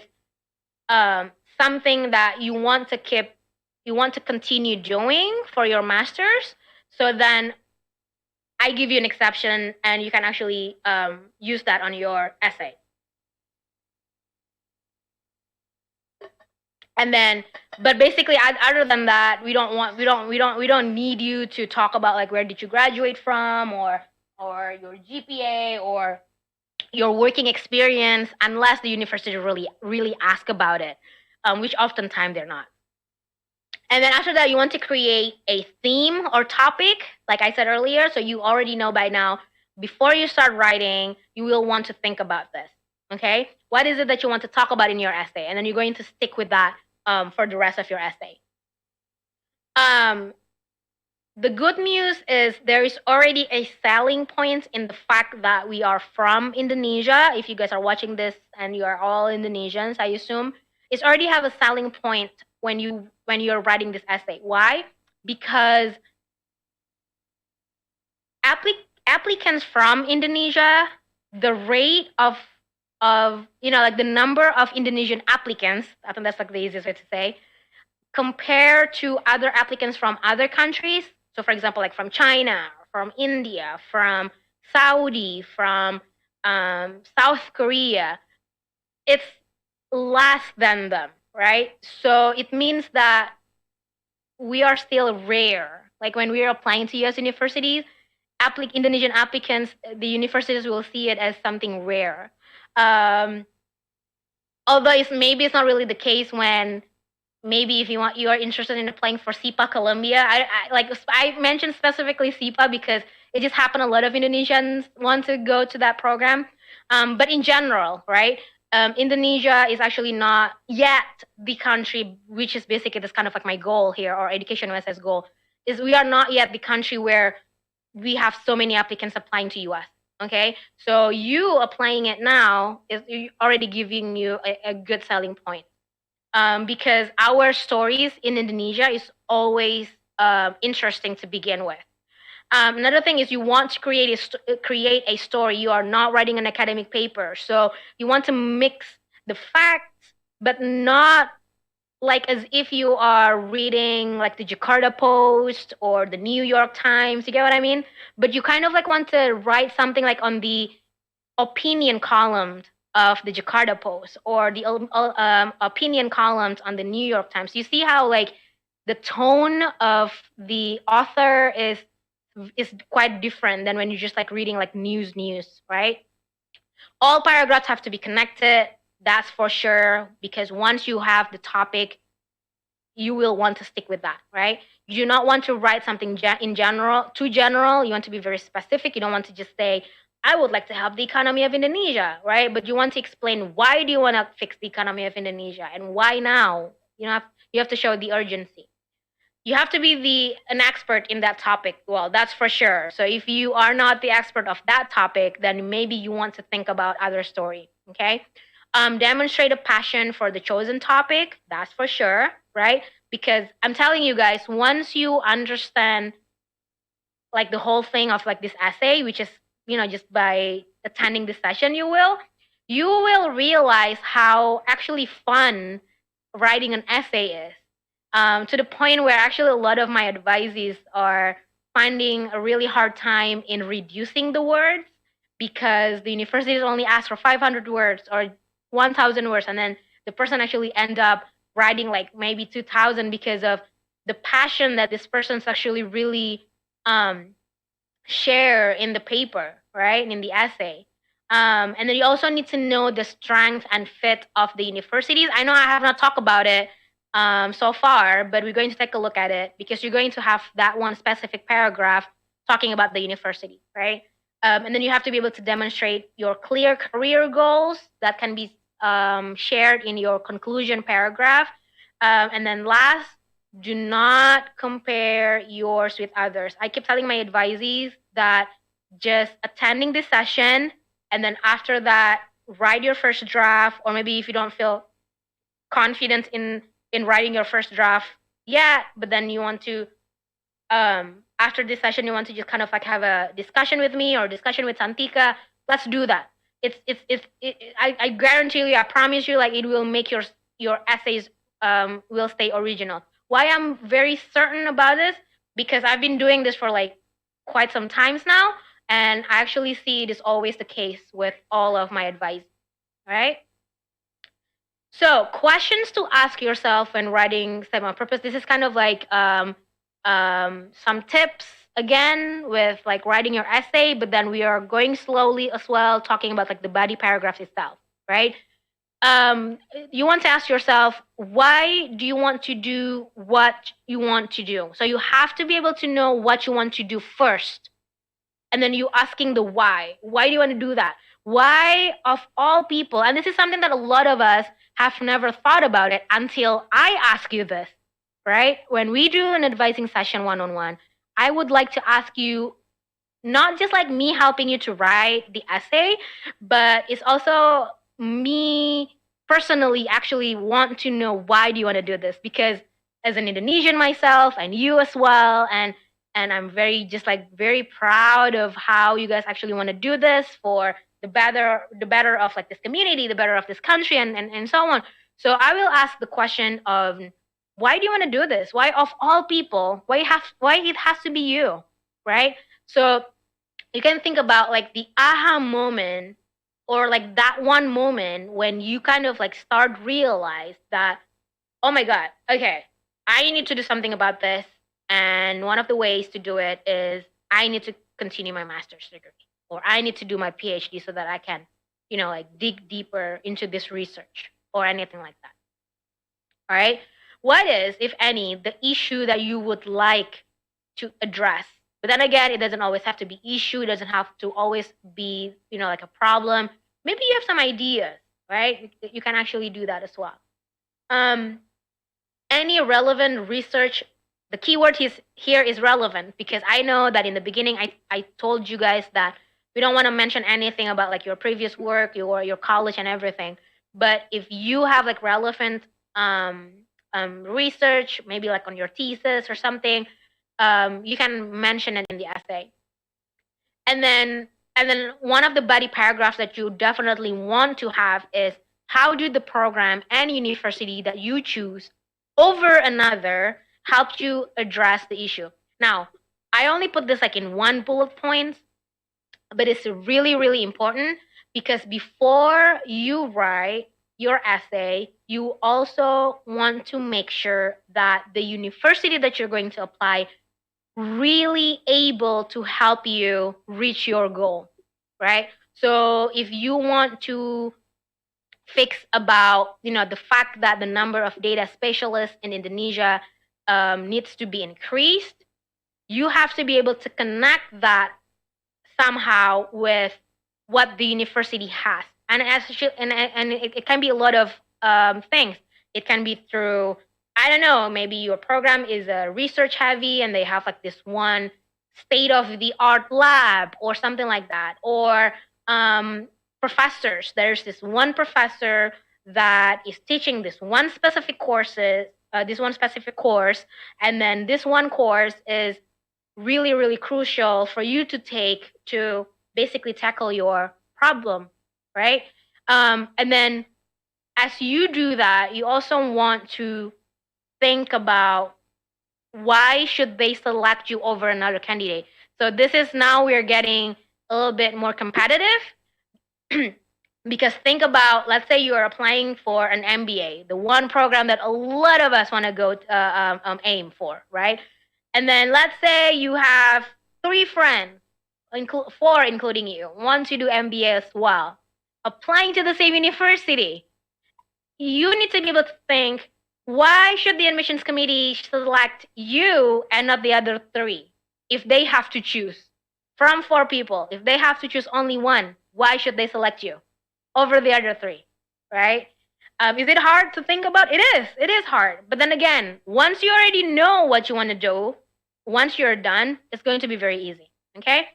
something that you want to continue doing for your master's. So then I give you an exception, and you can actually use that on your essay. And then, but basically, other than that, we don't need you to talk about like where did you graduate from, or your GPA, or your working experience, unless the university really ask about it, which oftentimes they're not. And then after that, you want to create a theme or topic, like I said earlier. So you already know by now, before you start writing, you will want to think about this. Okay? What is it that you want to talk about in your essay? And then you're going to stick with that for the rest of your essay. The good news is there is already a selling point in the fact that we are from Indonesia. If you guys are watching this and you are all Indonesians, I assume, it's already have a selling point when you're writing this essay. Why? Because applicants from Indonesia, the rate of like the number of Indonesian applicants, I think that's like the easiest way to say, compared to other applicants from other countries. So for example, like from China, from India, from Saudi, from South Korea, it's less than them, right? So it means that we are still rare. Like when we are applying to US universities, Indonesian applicants, the universities will see it as something rare. Although maybe it's not really the case when maybe if you are interested in applying for SIPA Columbia. I mentioned specifically SIPA because it just happened a lot of Indonesians want to go to that program. But in general, right? Indonesia is actually not yet the country, which is basically this kind of like my goal here, or EducationUSA's goal, is we are not yet the country where we have so many applicants applying to US. Okay, so you applying it now is already giving you a good selling point. Because our stories in Indonesia is always interesting to begin with. Another thing is you want to create a story. You are not writing an academic paper, so you want to mix the facts, but not like as if you are reading like the Jakarta Post or the New York Times. You get what I mean? But you kind of like want to write something like on the opinion column of the Jakarta Post, or the opinion columns on the New York Times. You see how like the tone of the author is quite different than when you're just like reading like news, right? All paragraphs have to be connected, that's for sure, because once you have the topic, you will want to stick with that, right? You do not want to write something in general, too general. You want to be very specific. You don't want to just say, I would like to help the economy of Indonesia, right? But you want to explain why do you want to fix the economy of Indonesia and why now? You have to show the urgency. You have to be an expert in that topic. Well, that's for sure. So if you are not the expert of that topic, then maybe you want to think about other story, okay? Demonstrate a passion for the chosen topic, that's for sure, right? Because I'm telling you guys, once you understand like the whole thing of like this essay, which is, just by attending this session, you will realize how actually fun writing an essay is. To the point where actually a lot of my advisees are finding a really hard time in reducing the words, because the universities only ask for 500 words or 1,000 words, and then the person actually end up writing like maybe 2,000 because of the passion that this person's actually really share in the paper, right, in the essay. And then you also need to know the strength and fit of the universities. I know I have not talked about it so far, but we're going to take a look at it because you're going to have that one specific paragraph talking about the university, right? And then you have to be able to demonstrate your clear career goals that can be shared in your conclusion paragraph. And then last, do not compare yours with others. I keep telling my advisees that just attending this session, and then after that, write your first draft, or maybe if you don't feel confident in writing your first draft yet, but then you want to after this session you want to just kind of like have a discussion with me or discussion with Santika, let's do that. I guarantee you, I promise you, like it will make your essays will stay original. Why I'm very certain about this? Because I've been doing this for like quite some times now, and I actually see it is always the case with all of my advice. All right. So questions to ask yourself when writing statement of purpose. This is kind of like some tips again with like writing your essay, but then we are going slowly as well, talking about like the body paragraphs itself, right? You want to ask yourself, why do you want to do what you want to do? So you have to be able to know what you want to do first. And then you asking the why. Why do you want to do that? Why of all people? And this is something that a lot of us have never thought about it until I ask you this, right? When we do an advising session one-on-one, I would like to ask you, not just like me helping you to write the essay, but it's also me personally actually want to know why do you want to do this? Because as an Indonesian myself, and you as well, and I'm very just like very proud of how you guys actually want to do this for the better of like this community, the better of this country, and so on. So I will ask the question of, why do you want to do this? Why of all people? Why it has to be you, right? So you can think about like the aha moment, or like that one moment when you kind of like start realize that, oh my God, okay, I need to do something about this. And one of the ways to do it is I need to continue my master's degree, or I need to do my PhD so that I can, like dig deeper into this research or anything like that. All right. What is, if any, the issue that you would like to address? But then again, it doesn't always have to be issue. It doesn't have to always be, like a problem. Maybe you have some ideas, right? You can actually do that as well. Any relevant research. The keyword here is relevant, because I know that in the beginning I told you guys that we don't want to mention anything about like your previous work, your college and everything. But if you have like relevant research, maybe like on your thesis or something, you can mention it in the essay. And then one of the body paragraphs that you definitely want to have is, how do the program and university that you choose over another help you address the issue? Now, I only put this like in one bullet point, but it's really, really important, because before you write your essay, you also want to make sure that the university that you're going to apply really able to help you reach your goal, right? So if you want to fix about, the fact that the number of data specialists in Indonesia needs to be increased, you have to be able to connect that somehow with what the university has. And it can be a lot of things. It can be through, I don't know, maybe your program is research heavy and they have like this one state of the art lab or something like that. Or professors, there's this one professor that is teaching this one specific course, and then this one course is really, really crucial for you to take to basically tackle your problem, right? And then as you do that, you also want to think about, why should they select you over another candidate? So this is, now we're getting a little bit more competitive. Because think about, let's say you are applying for an MBA, the one program that a lot of us want to go aim for, right? And then let's say you have 3 friends, 4 including you, want to do MBA as well, applying to the same university. You need to be able to think, why should the admissions committee select you and not the other 3? If they have to choose from 4 people, if they have to choose only one, why should they select you over the other 3, right? Is it hard to think about? It is. It is hard. But then again, once you already know what you want to do, once you're done, it's going to be very easy. Okay?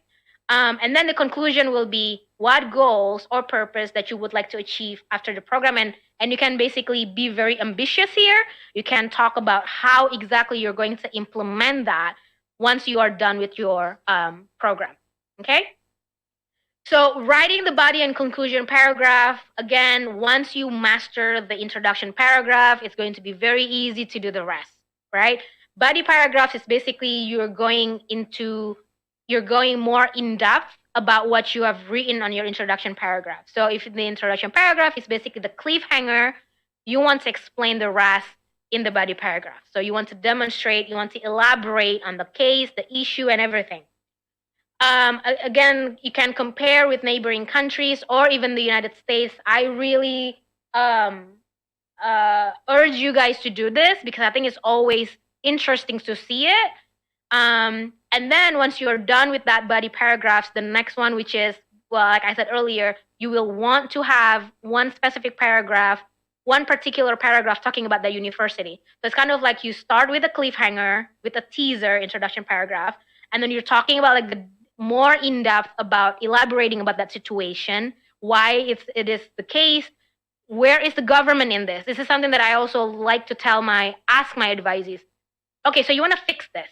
And then the conclusion will be what goals or purpose that you would like to achieve after the program. And you can basically be very ambitious here. You can talk about how exactly you're going to implement that once you are done with your program. Okay? So writing the body and conclusion paragraph, again, once you master the introduction paragraph, it's going to be very easy to do the rest, right? Body paragraph is basically you're going more in depth about what you have written on your introduction paragraph. So if the introduction paragraph is basically the cliffhanger, you want to explain the rest in the body paragraph. So you want to demonstrate, you want to elaborate on the case, the issue, and everything. Again, you can compare with neighboring countries or even the United States. I really urge you guys to do this because I think it's always interesting to see it. And then once you're done with that body paragraphs, the next one, which is, well, like I said earlier, you will want to have one specific paragraph, one particular paragraph talking about the university. So it's kind of like you start with a cliffhanger, with a teaser introduction paragraph, and then you're talking about like the more in depth about elaborating about that situation, why it is the case, where is the government in this? This is something that I also like to ask my advisees. Okay, so you want to fix this.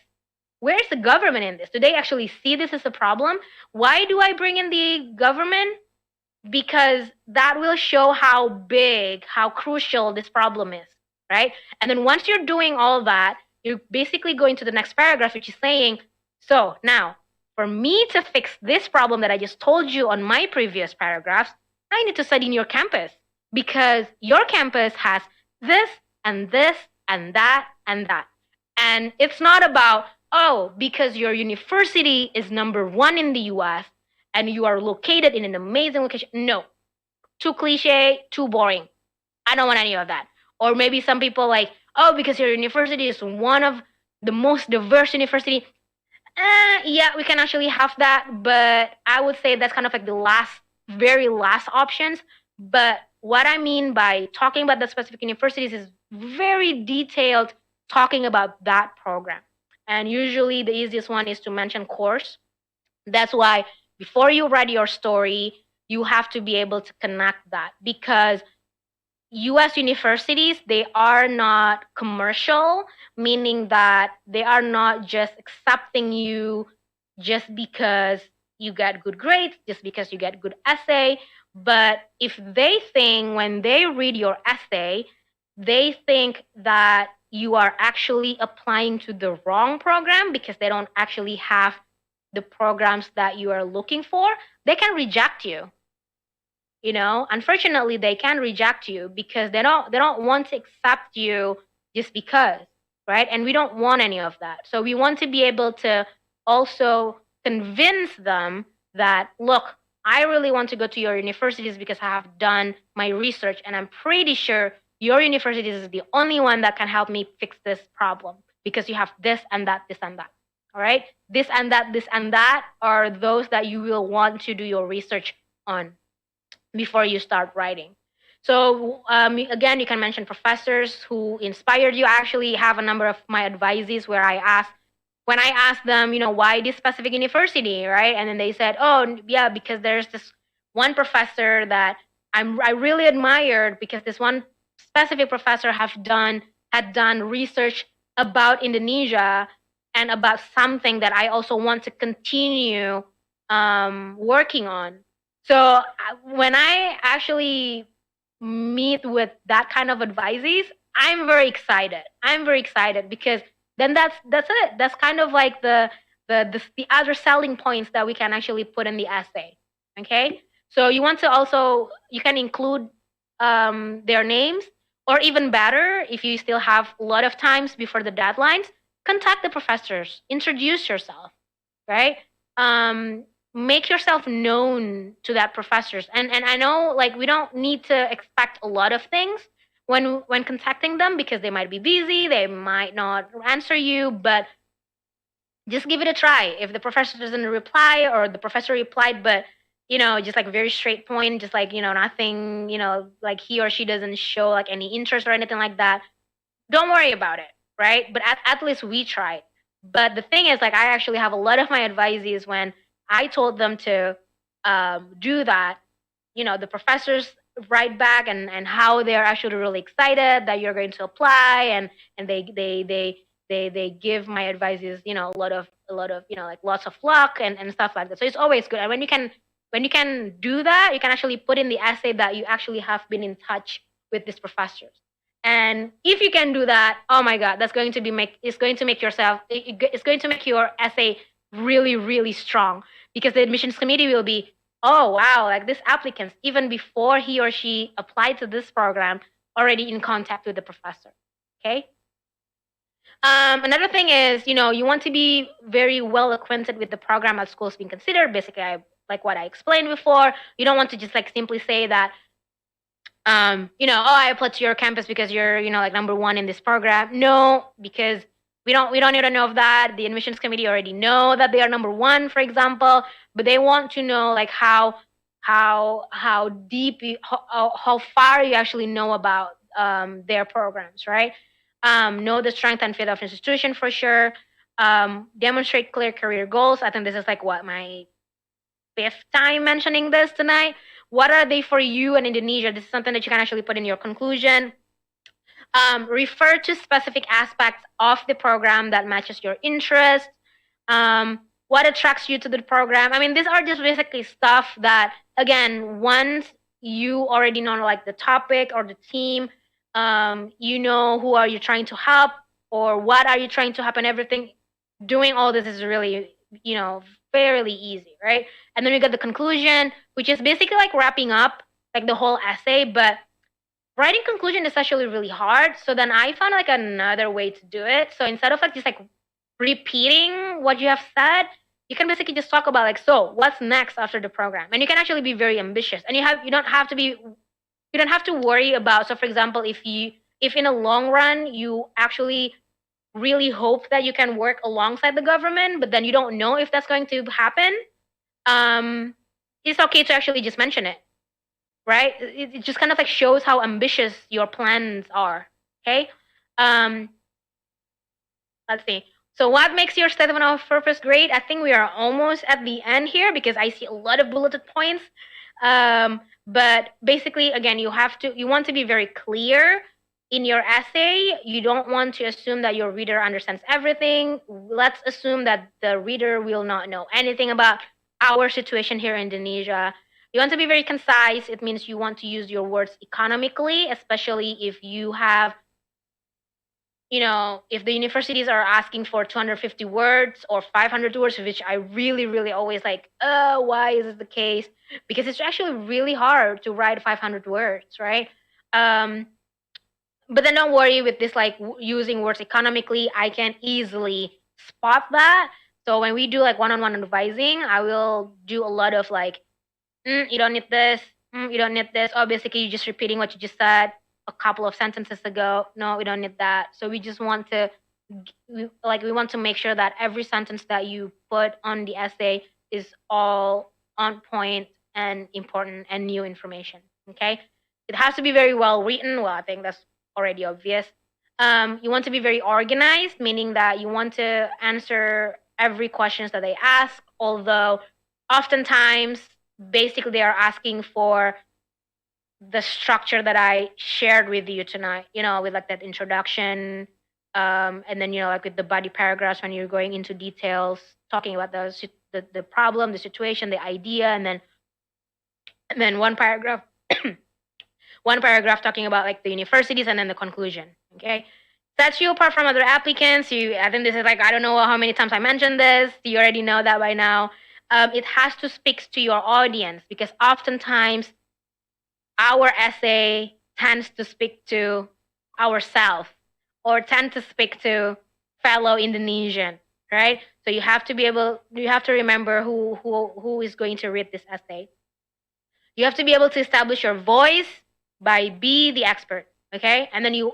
Where is the government in this? Do they actually see this as a problem? Why do I bring in the government? Because that will show how big, how crucial this problem is, right? And then once you're doing all that, you're basically going to the next paragraph, which is saying, so now, for me to fix this problem that I just told you on my previous paragraphs, I need to study in your campus because your campus has this and this and that and that. And it's not about, oh, because your university is #1 in the US and you are located in an amazing location. No, too cliche, too boring. I don't want any of that. Or maybe some people like, oh, because your university is one of the most diverse university. Yeah, we can actually have that, but I would say that's kind of like the very last options. But what I mean by talking about the specific universities is very detailed talking about that program. And usually the easiest one is to mention course. That's why before you write your story, you have to be able to connect that because US universities, they are not commercial, meaning that they are not just accepting you just because you get good grades, just because you get good essay. But if they think when they read your essay, they think that you are actually applying to the wrong program because they don't actually have the programs that you are looking for, they can reject you. You know, unfortunately, they can reject you because they don't want to accept you just because, right? And we don't want any of that. So we want to be able to also convince them that, look, I really want to go to your universities because I have done my research and I'm pretty sure your university is the only one that can help me fix this problem because you have this and that, this and that. All right? This and that are those that you will want to do your research on before you start writing. So again, you can mention professors who inspired you. I actually have a number of my advisees when I asked them, you know, why this specific university, right? And then they said, oh, yeah, because there's this one professor that I really admired because this one specific professor had done research about Indonesia and about something that I also want to continue working on. So when I actually meet with that kind of advisees, I'm very excited because then that's it. That's kind of like the other selling points that we can actually put in the essay. Okay, so you can include their names, or even better, if you still have a lot of times before the deadlines, contact the professors, introduce yourself, right? Make yourself known to that professors. And I know, like, we don't need to expect a lot of things when contacting them because they might be busy, they might not answer you, but just give it a try. If the professor doesn't reply or the professor replied but just like very straight point, just like, nothing, like he or she doesn't show like any interest or anything like that, don't worry about it, right? But at least we tried. But the thing is, like, I actually have a lot of my advisees when I told them to do that, the professors write back and how they're actually really excited that you're going to apply, and they give my advisees, a lot of, like lots of luck and stuff like that. So it's always good. And when you can do that, you can actually put in the essay that you actually have been in touch with these professors. And if you can do that, oh my God, that's going to it's going to make it's going to make your essay really, really strong, because the admissions committee will be, oh wow, like this applicant, even before he or she applied to this program, already in contact with the professor. Okay. Another thing is, you want to be very well acquainted with the program at schools being considered. Basically, like what I explained before. You don't want to just like simply say that, oh, I applied to your campus because you're, like number one in this program. No, because we don't need to know of that. The admissions committee already know that they are number one, for example, but they want to know like how deep how far you actually know about their programs, right? Know the strength and fit of institution for sure. Demonstrate clear career goals. I think this is like what, my fifth time mentioning this tonight. What are they for you in Indonesia? This is something that you can actually put in your conclusion. Refer to specific aspects of the program that matches your interest. What attracts you to the program? I mean, these are just basically stuff that, again, once you already know like the topic or the team, who are you trying to help or what are you trying to help, and everything. Doing all this is really, fairly easy, right? And then we got the conclusion, which is basically like wrapping up like the whole essay, but writing conclusion is actually really hard. So then I found like another way to do it. So instead of like just like repeating what you have said, you can basically just talk about like, so what's next after the program? And you can actually be very ambitious. And you don't have to worry about, so for example, if in a long run you actually really hope that you can work alongside the government, but then you don't know if that's going to happen, it's okay to actually just mention it, right? It just kind of like shows how ambitious your plans are. Okay. Let's see. So what makes your statement of purpose great? I think we are almost at the end here because I see a lot of bulleted points. But basically, again, you want to be very clear in your essay. You don't want to assume that your reader understands everything. Let's assume that the reader will not know anything about our situation here in Indonesia. You want to be very concise. It means you want to use your words economically, especially if you have, if the universities are asking for 250 words or 500 words, which I really, really always like, why is this the case? Because it's actually really hard to write 500 words, right? But then don't worry with this, like using words economically, I can easily spot that. So when we do like one-on-one advising, I will do a lot of like, you don't need this, you don't need this. Or basically you're just repeating what you just said a couple of sentences ago. No, we don't need that. So we just want to, we want to make sure that every sentence that you put on the essay is all on point and important and new information, okay? It has to be very well written. Well, I think that's already obvious. You want to be very organized, meaning that you want to answer every questions that they ask, although oftentimes basically they are asking for the structure that I shared with you tonight, with like that introduction, and then, like with the body paragraphs when you're going into details, talking about the problem, the situation, the idea, and then one paragraph one paragraph talking about like the universities, and then the conclusion. Okay, sets you apart from other applicants. I think this is like, I don't know how many times I mentioned this. You already know that by now. It has to speak to your audience, because oftentimes our essay tends to speak to ourselves or tend to speak to fellow Indonesian, right? So you have to remember who is going to read this essay. You have to be able to establish your voice by be the expert, okay? And then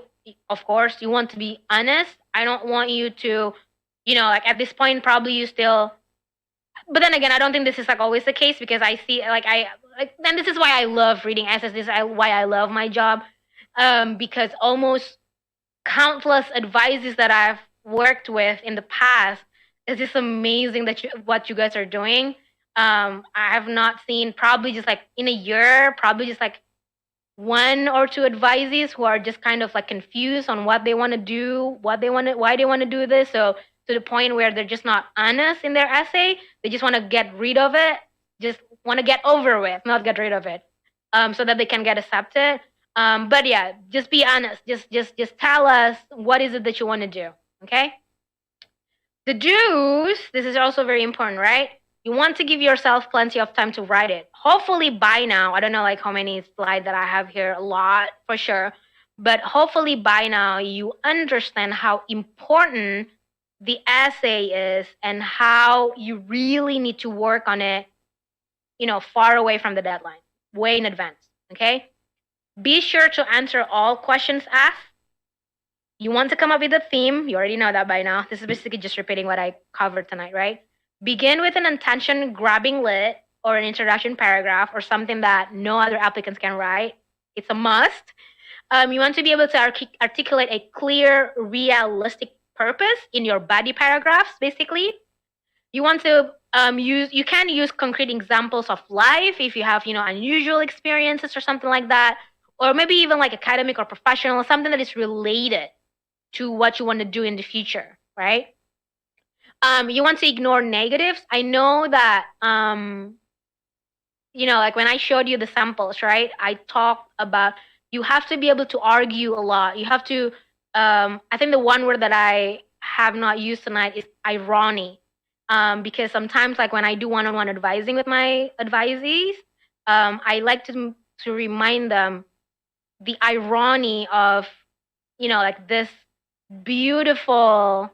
of course, you want to be honest. I don't want you to, like at this point, probably you still But then again, I don't think this is like always the case, because I see and this is why I love reading essays. Why I love my job, because almost countless advices that I've worked with in the past, is just amazing that what you guys are doing. I have not seen, probably just like in a year, probably just like one or two advisees who are just kind of like confused on what they want to do, why they want to do this. So to the point where they're just not honest in their essay, they just want to get rid of it, just want to get over with, not get rid of it, so that they can get accepted. But yeah, just be honest. Just tell us what is it that you want to do. Okay. The do's. This is also very important, right? You want to give yourself plenty of time to write it. Hopefully by now, I don't know like how many slides that I have here, a lot for sure, but hopefully by now you understand how important the essay is and how you really need to work on it, far away from the deadline, way in advance. Okay. Be sure to answer all questions asked. You want to come up with a theme. You already know that by now. This is basically just repeating what I covered tonight, right? Begin with an attention-grabbing lit or an introduction paragraph or something that no other applicants can write. It's a must. You want to be able to articulate a clear, realistic purpose in your body paragraphs, basically. You want to you can use concrete examples of life if you have, unusual experiences or something like that, or maybe even like academic or professional, something that is related to what you want to do in the future, right? You want to ignore negatives. I know that, like when I showed you the samples, right? I talked about you have to be able to argue a lot. You have to, I think the one word that I have not used tonight is irony. Because sometimes, like when I do one-on-one advising with my advisees, I like to remind them the irony of, like this beautiful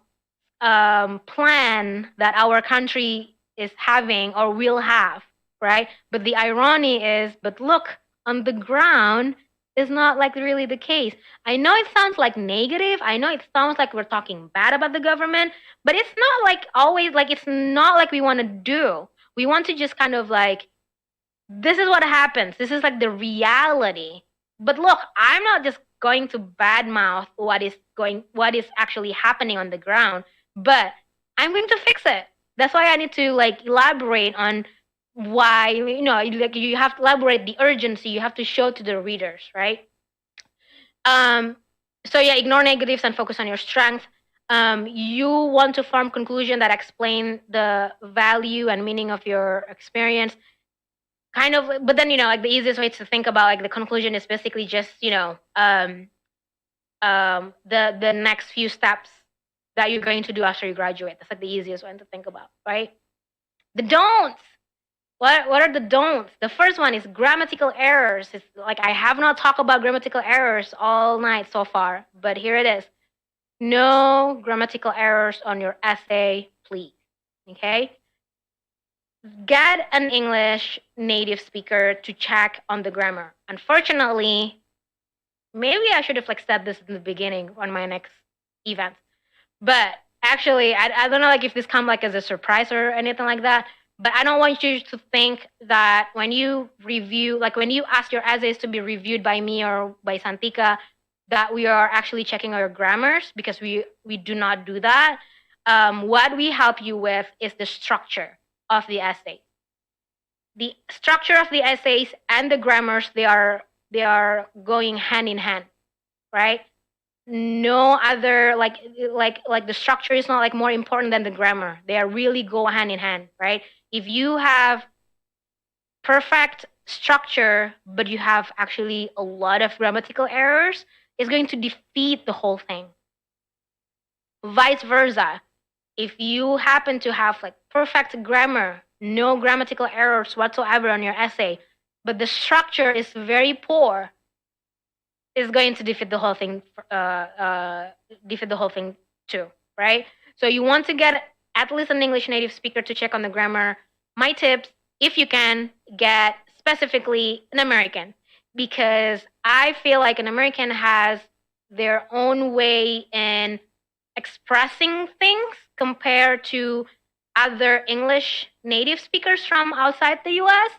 plan that our country is having or will have, right? But the irony is, but look, on the ground is not like really the case. I know it sounds like negative. I know it sounds like we're talking bad about the government, but it's not like always, like it's not like we want to do. We want to just kind of like, this is what happens. This is like the reality. But look, I'm not just going to badmouth what is actually happening on the ground, but I'm going to fix it. That's why I need to like elaborate on why, like you have to elaborate the urgency. You have to show to the readers, right? So yeah, ignore negatives and focus on your strength. You want to form conclusion that explain the value and meaning of your experience. Kind of, but then like the easiest way to think about like the conclusion is basically just the next few steps that you're going to do after you graduate. That's like the easiest one to think about, right? The don'ts. What are the don'ts? The first one is grammatical errors. It's like I have not talked about grammatical errors all night so far, but here it is. No grammatical errors on your essay, please. Okay? Get an English native speaker to check on the grammar. Unfortunately, maybe I should have like said this in the beginning on my next event, but actually, I don't know like if this come like as a surprise or anything like that. But I don't want you to think that when you review, like when you ask your essays to be reviewed by me or by Santika, that we are actually checking our grammars, because we do not do that. What we help you with is the structure of the essay. The structure of the essays and the grammars, they are going hand in hand, right? No other like the structure is not like more important than the grammar. They are really go hand in hand, right? If you have perfect structure but you have actually a lot of grammatical errors, it's going to defeat the whole thing. Vice versa. If you happen to have like perfect grammar, no grammatical errors whatsoever on your essay, but the structure is very poor, is going to defeat the whole thing. Defeat the whole thing too, right? So you want to get at least an English native speaker to check on the grammar. My tips, if you can, get specifically an American, because I feel like an American has their own way in expressing things compared to other English native speakers from outside the US.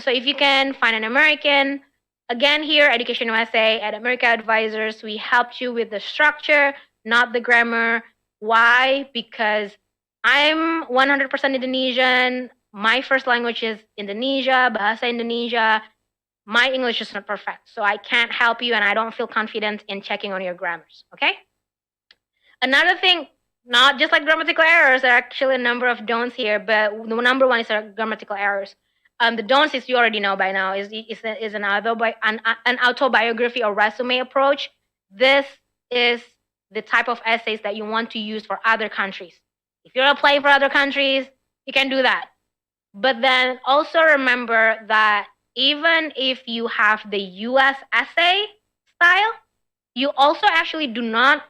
So if you can find an American, again here, Education USA at America Advisors, we helped you with the structure, not the grammar. Why? Because I'm 100% Indonesian. My first language is Indonesia, Bahasa Indonesia. My English is not perfect, so I can't help you and I don't feel confident in checking on your grammars, okay? Another thing, not just like grammatical errors, there are actually a number of don'ts here, but the number one is grammatical errors. The don'ts, is you already know by now, is an autobiography or resume approach. This is the type of essays that you want to use for other countries. If you're applying for other countries, you can do that. But then also remember that even if you have the US essay style, you also actually do not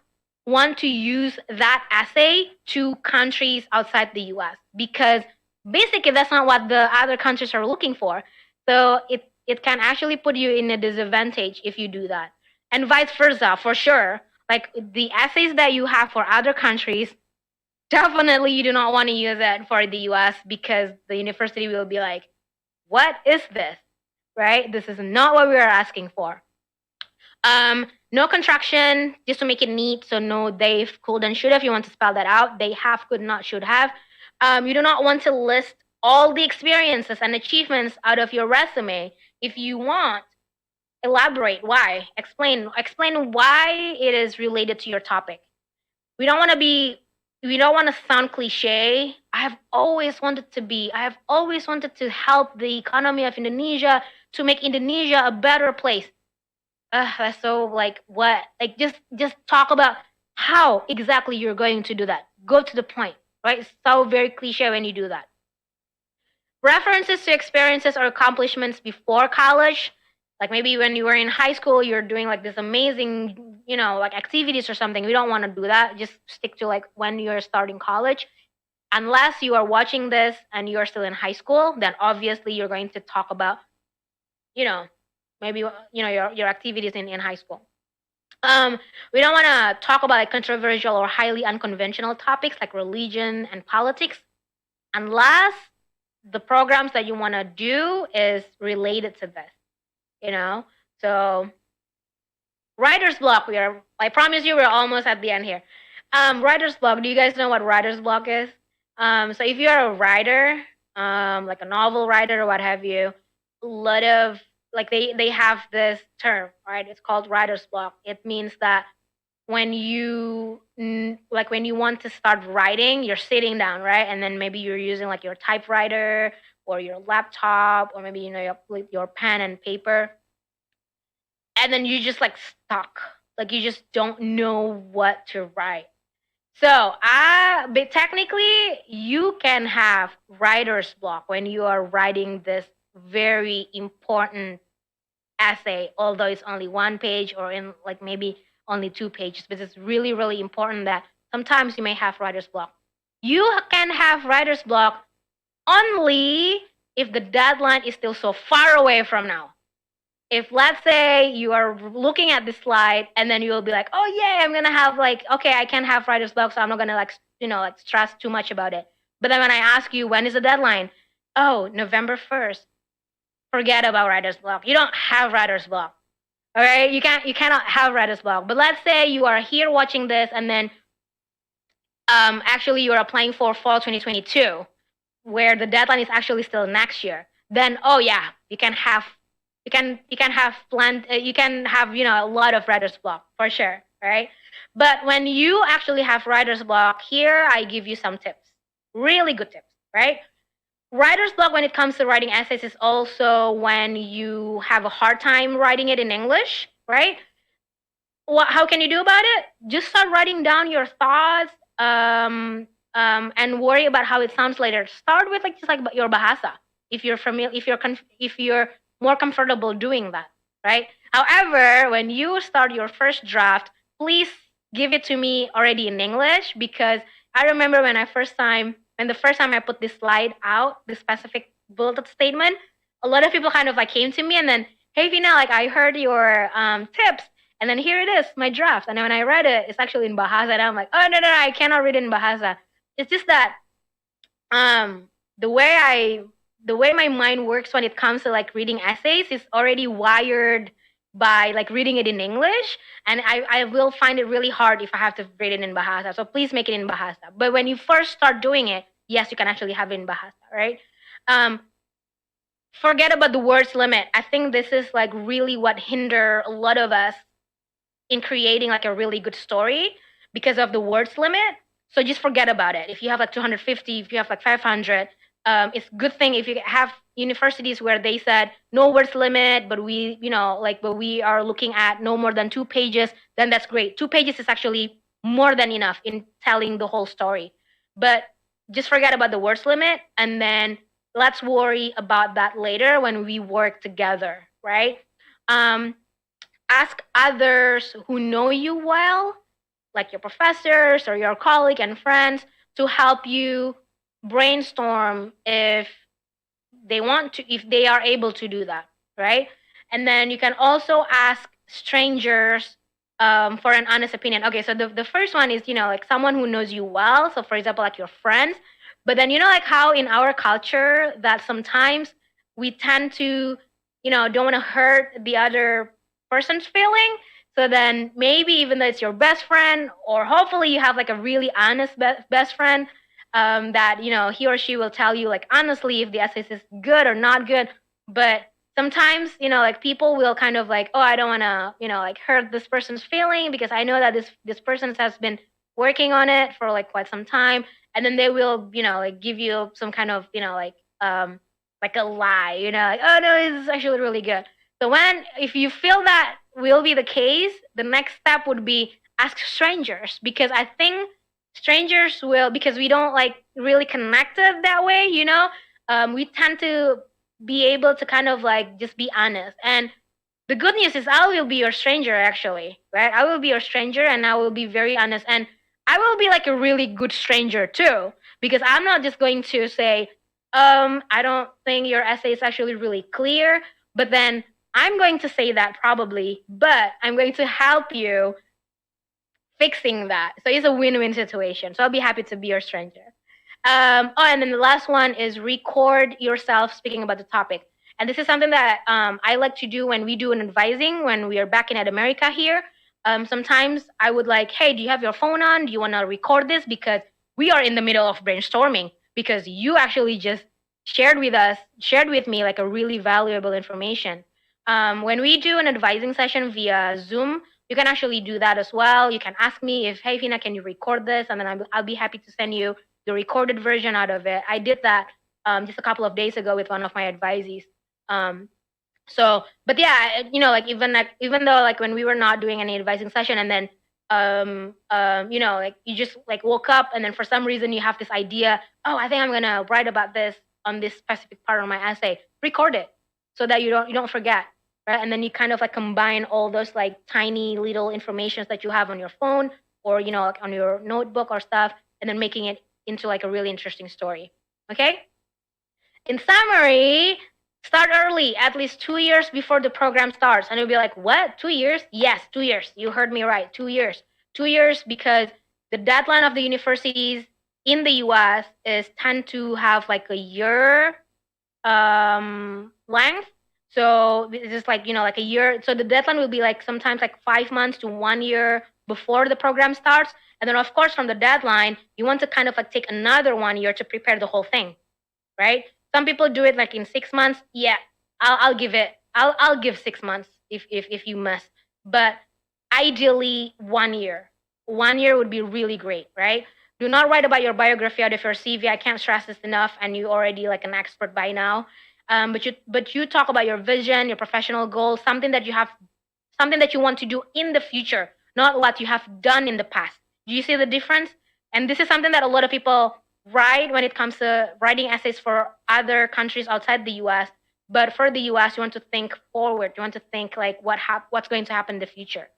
want to use that essay to countries outside the US, because basically that's not what the other countries are looking for. So it can actually put you in a disadvantage if you do that. And vice versa, for sure. Like the essays that you have for other countries, definitely you do not want to use it for the US, because the university will be like, what is this? Right? This is not what we are asking for. No contraction, just to make it neat. So no they've, could, and should have. You want to spell that out. They have, could not, should have. You do not want to list all the experiences and achievements out of your resume. If you want, elaborate why. Explain why it is related to your topic. We don't want to sound cliche. I have always wanted to help the economy of Indonesia, to make Indonesia a better place. That's so like what? Like just talk about how exactly you're going to do that. Go to the point, right? It's so very cliche when you do that. References to experiences or accomplishments before college, like maybe when you were in high school, you're doing like this amazing, like activities or something. We don't want to do that. Just stick to like when you're starting college. Unless you are watching this and you're still in high school, then obviously you're going to talk about, maybe your activities in high school. We don't want to talk about like controversial or highly unconventional topics like religion and politics, unless the programs that you want to do is related to this. So writer's block. I promise you, we're almost at the end here. Writer's block. Do you guys know what writer's block is? So if you're a writer, like a novel writer or what have you, a lot of like they have this term, right? It's called writer's block. It means that when you want to start writing, you're sitting down, right? And then maybe you're using like your typewriter or your laptop, or maybe your pen and paper, and then you just like stuck, like you just don't know what to write. So but technically you can have writer's block when you are writing this very important essay, although it's only one page or in like maybe only 2 pages, but it's really, really important that sometimes you may have writer's block. You can have writer's block only if the deadline is still so far away from now. If let's say you are looking at the slide and then you'll be like, oh yeah, I'm gonna have like, okay, I can have writer's block, so I'm not gonna like stress too much about it. But then when I ask you when is the deadline, oh, November 1st. Forget about writer's block. You don't have writer's block. All right, you cannot have writer's block. But let's say you are here watching this, and then actually you are applying for fall 2022, where the deadline is actually still next year. Then you can have a lot of writer's block for sure, right? But when you actually have writer's block, here I give you some tips, really good tips, right? Writer's block when it comes to writing essays is also when you have a hard time writing it in English, right? How can you do about it? Just start writing down your thoughts and worry about how it sounds later. Start with just like your bahasa, if you're familiar, if you're more comfortable doing that, right? However, when you start your first draft, please give it to me already in English, because I remember when the first time I put this slide out, this specific bulleted statement, a lot of people kind of like came to me and then, hey Vina, like I heard your tips, and then here it is, my draft. And then when I read it, it's actually in Bahasa, and I'm like, oh no, I cannot read it in Bahasa. It's just that The way my mind works when it comes to like reading essays is already wired by like reading it in English, and I will find it really hard if I have to read it in Bahasa. So please make it in Bahasa. But when you first start doing it, yes, you can actually have it in Bahasa, right? Forget about the words limit. I think this is like really what hinder a lot of us in creating like a really good story because of the words limit. So just forget about it. If you have like 250, if you have like 500, it's a good thing if you have universities where they said no words limit, but we, but we are looking at no more than 2 pages, then that's great. 2 pages is actually more than enough in telling the whole story. But just forget about the words limit, and then let's worry about that later when we work together, right? Ask others who know you well, like your professors or your colleague and friends, to help you brainstorm if if they are able to do that, right? And then you can also ask strangers for an honest opinion. Okay, so the first one is, like someone who knows you well. So for example, like your friends. But then, like how in our culture that sometimes we tend to, don't want to hurt the other person's feeling. So then maybe even though it's your best friend, or hopefully you have like a really honest best friend, that he or she will tell you like honestly if the essay is good or not good. But sometimes like people will kind of like, oh, I don't want to like hurt this person's feeling because I know that this person has been working on it for like quite some time, and then they will like give you some kind of like a lie, like, oh no, it's actually really good. So if you feel that will be the case, the next step would be ask strangers, because I think strangers will, because we don't like really connected that way, we tend to be able to kind of like just be honest. And the good news is I will be your stranger, actually, right? I will be your stranger and I will be very honest, and I will be like a really good stranger too, because I'm not just going to say, I don't think your essay is actually really clear, but then I'm going to say that probably, but I'm going to help you fixing that. So it's a win-win situation. So I'll be happy to be your stranger. And then the last one is record yourself speaking about the topic. And this is something that I like to do when we do an advising, when we are back in America here. Sometimes I would like, hey, do you have your phone on? Do you want to record this? Because we are in the middle of brainstorming, because you actually just shared with me like a really valuable information. When we do an advising session via Zoom, you can actually do that as well. You can ask me if, hey, Fina, can you record this? And then I'll be happy to send you the recorded version out of it. I did that just a couple of days ago with one of my advisees. But yeah, like even though like when we were not doing any advising session, and then like you just like woke up and then for some reason you have this idea, oh, I think I'm gonna write about this on this specific part of my essay. Record it so that you don't forget. Right? And then you kind of like combine all those like tiny little informations that you have on your phone or like on your notebook or stuff, and then making it into like a really interesting story. Okay? In summary, start early, at least 2 years before the program starts. And you'll be like, what? 2 years? Yes, 2 years. You heard me right. 2 years. 2 years, because the deadline of the universities in the US is tend to have like a year length. So it's just like, like a year. So the deadline will be like sometimes like 5 months to 1 year before the program starts. And then of course from the deadline, you want to kind of like take another 1 year to prepare the whole thing, right? Some people do it like in 6 months. Yeah, I'll give 6 months if you must. But ideally 1 year. 1 year would be really great, right? Do not write about your biography out of your CV. I can't stress this enough, and you're already like an expert by now. But you talk about your vision, your professional goals, something that you want to do in the future, not what you have done in the past. Do you see the difference? And this is something that a lot of people write when it comes to writing essays for other countries outside the US. But for the US, you want to think forward. You want to think like what's going to happen in the future.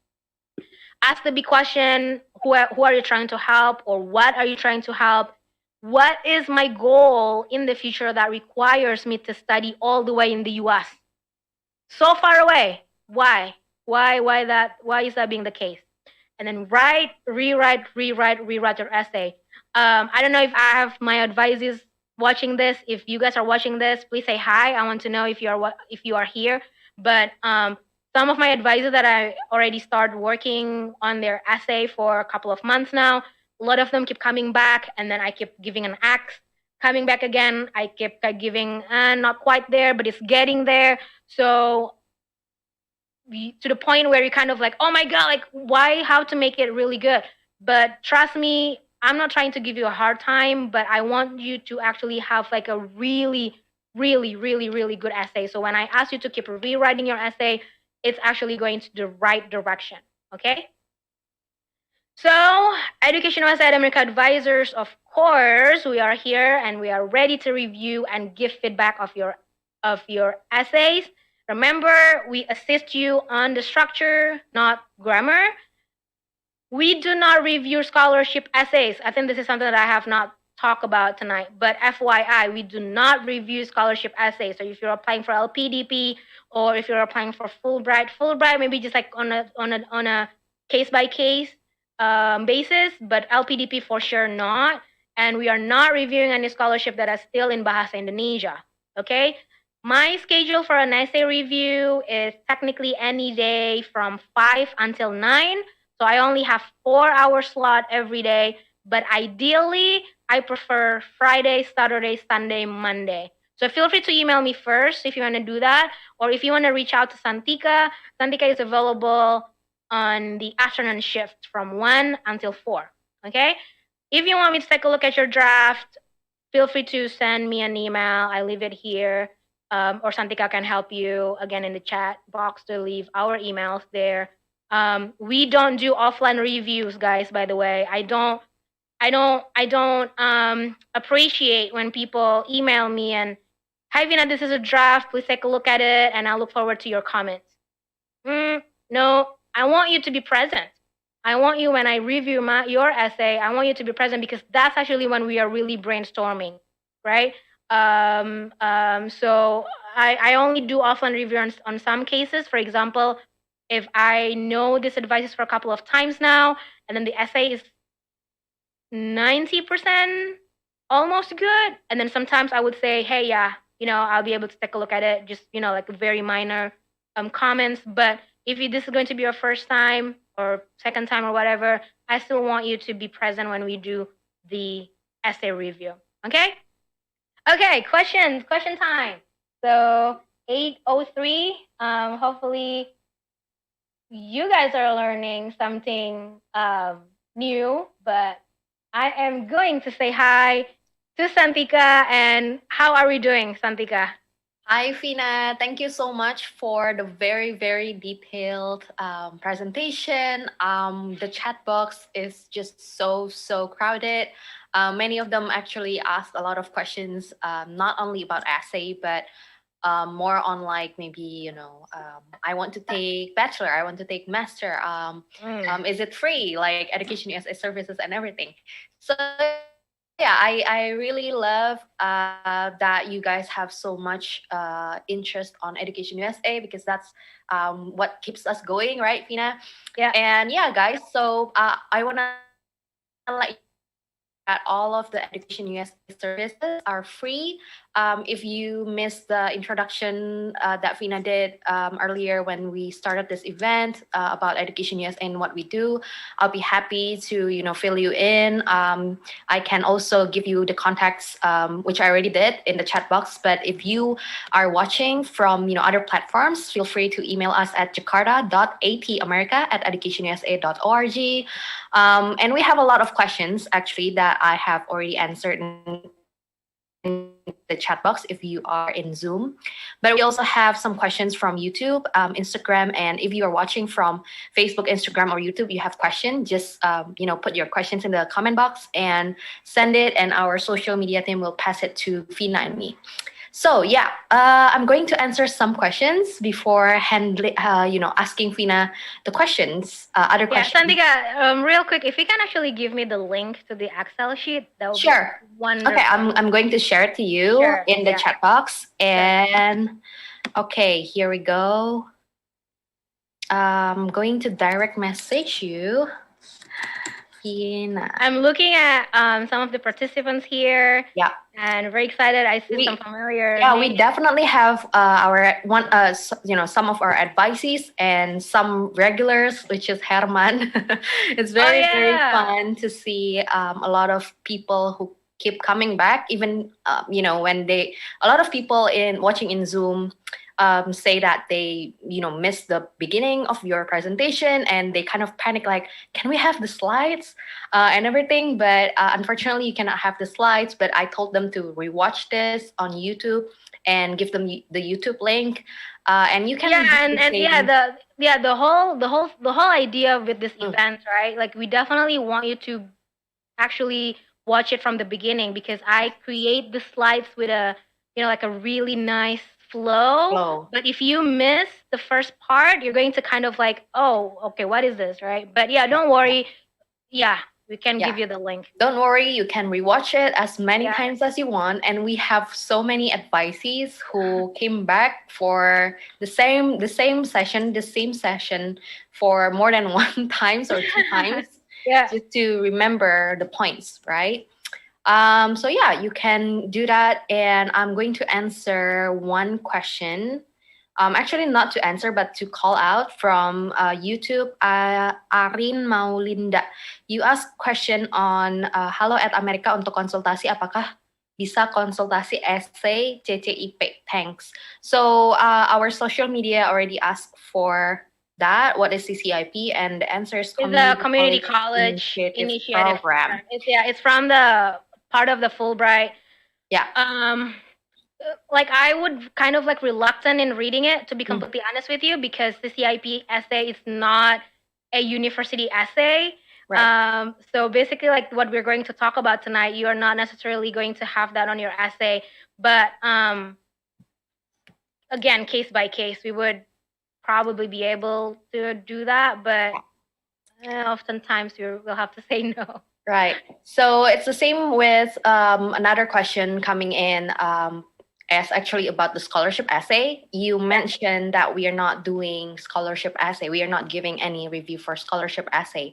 Ask the big question, who are you trying to help, or what are you trying to help? What is my goal in the future that requires me to study all the way in the US? So far away. Why? Why is that being the case? And then rewrite your essay. I don't know if I have my advices watching this, if you guys are watching this, please say hi. I want to know if you are here. But some of my advisors that I already started working on their essay for a couple of months now, a lot of them keep coming back, and then I keep giving an X, coming back again. I keep giving not quite there, but it's getting there. So to the point where you're kind of like, oh my god, like why, how to make it really good. But trust me, I'm not trying to give you a hard time, but I want you to actually have like a really, really, really, really good essay. So when I ask you to keep rewriting your essay, it's actually going to the right direction. Okay? So, EducationUSA America advisors, of course, we are here and we are ready to review and give feedback of your essays. Remember, we assist you on the structure, not grammar. We do not review scholarship essays. I think this is something that I have not talked about tonight. But FYI, we do not review scholarship essays. So if you're applying for LPDP or if you're applying for Fulbright maybe just like on a case by case basis. But LPDP for sure not. And we are not reviewing any scholarship that is still in Bahasa Indonesia. Okay. My schedule for an essay review is technically any day from 5 until 9. So I only have 4-hour slot every day. But ideally, I prefer Friday, Saturday, Sunday, Monday. So feel free to email me first if you want to do that. Or if you want to reach out to Santika, Santika is available on the afternoon shift from 1 until 4. Okay? If you want me to take a look at your draft, feel free to send me an email. I leave it here. Or Santika can help you again in the chat box to leave our emails there. We don't do offline reviews, guys. By the way, I don't appreciate when people email me and, "Hi Vina, this is a draft. Please take a look at it, and I look forward to your comments." No, I want you to be present. I want you, when I review your essay, I want you to be present because that's actually when we are really brainstorming, right? So I only do offline review on some cases. For example, if I know this advice is for a couple of times now, and then the essay is 90% almost good, and then sometimes I would say, hey, yeah, I'll be able to take a look at it, just, like very minor comments. But if this is going to be your first time or second time or whatever, I still want you to be present when we do the essay review. Okay? Okay, question time. So 8:03. Hopefully you guys are learning something new, but I am going to say hi to Santika. And how are we doing, Santika? Hi, Fina. Thank you so much for the very, very detailed presentation. The chat box is just so crowded. Many of them actually asked a lot of questions, not only about essay, but more on like maybe, I want to take bachelor, I want to take master. Is it free? Like EducationUSA services and everything. So yeah, I really love that you guys have so much interest on EducationUSA because that's what keeps us going, right, Fina? Yeah. And yeah, guys, so I want to let you know that all of the EducationUSA services are free. If you missed the introduction that Fina did earlier when we started this event about EducationUSA and what we do, I'll be happy to fill you in. I can also give you the contacts, which I already did in the chat box. But if you are watching from other platforms, feel free to email us at jakarta.atamerica@educationusa.org. And we have a lot of questions actually that I have already answered in the chat box if you are in Zoom. But we also have some questions from YouTube, Instagram, and if you are watching from Facebook, Instagram, or YouTube, you have questions, just put your questions in the comment box and send it, and our social media team will pass it to Fina and me. So yeah, I'm going to answer some questions before asking Fina the questions, other questions. Santika, real quick, if you can actually give me the link to the Excel sheet, that would be wonderful. Okay, I'm going to share it to you in the chat box. And okay, here we go. I'm going to direct message you. Vina? I'm looking at some of the participants here. Yeah. And very excited. I see some familiar Yeah, names. we definitely have our one, some of our advisees and some regulars, which is Herman. It's very very fun to see a lot of people who keep coming back, even when a lot of people in watching in Zoom say that they missed the beginning of your presentation and they kind of panic like, can we have the slides and everything, but unfortunately you cannot have the slides. But I told them to rewatch this on YouTube and give them the YouTube link, and you can the whole idea with this event, right? Like, we definitely want you to actually watch it from the beginning, because I create the slides with a like a really nice flow. But if you miss the first part, you're going to kind of like, oh, okay, what is this, right? But yeah, don't worry. Yeah, we can give you the link. Don't worry, you can rewatch it as many times as you want. And we have so many advisees who came back for the same session for more than one times or two times. Just to remember the points, right? So yeah, you can do that. And I'm going to answer one question. Actually, not to answer, but to call out from YouTube. Arin Maulinda, you asked question on halo @Amerika untuk konsultasi, apakah bisa konsultasi essay CCIP? Thanks. So our social media already asked for that. What is CCIP? And the answer is Community College Initiative Program. It's from the part of the Fulbright. Like, I would kind of like reluctant in reading it, to be completely honest with you, because the CIP essay is not a university essay. Right. So basically, like what we're going to talk about tonight, you are not necessarily going to have that on your essay. But again, case by case, we would probably be able to do that, but oftentimes we'll have to say no. Right. So it's the same with another question coming in as actually about the scholarship essay. You mentioned that we are not doing scholarship essay. We are not giving any review for scholarship essay.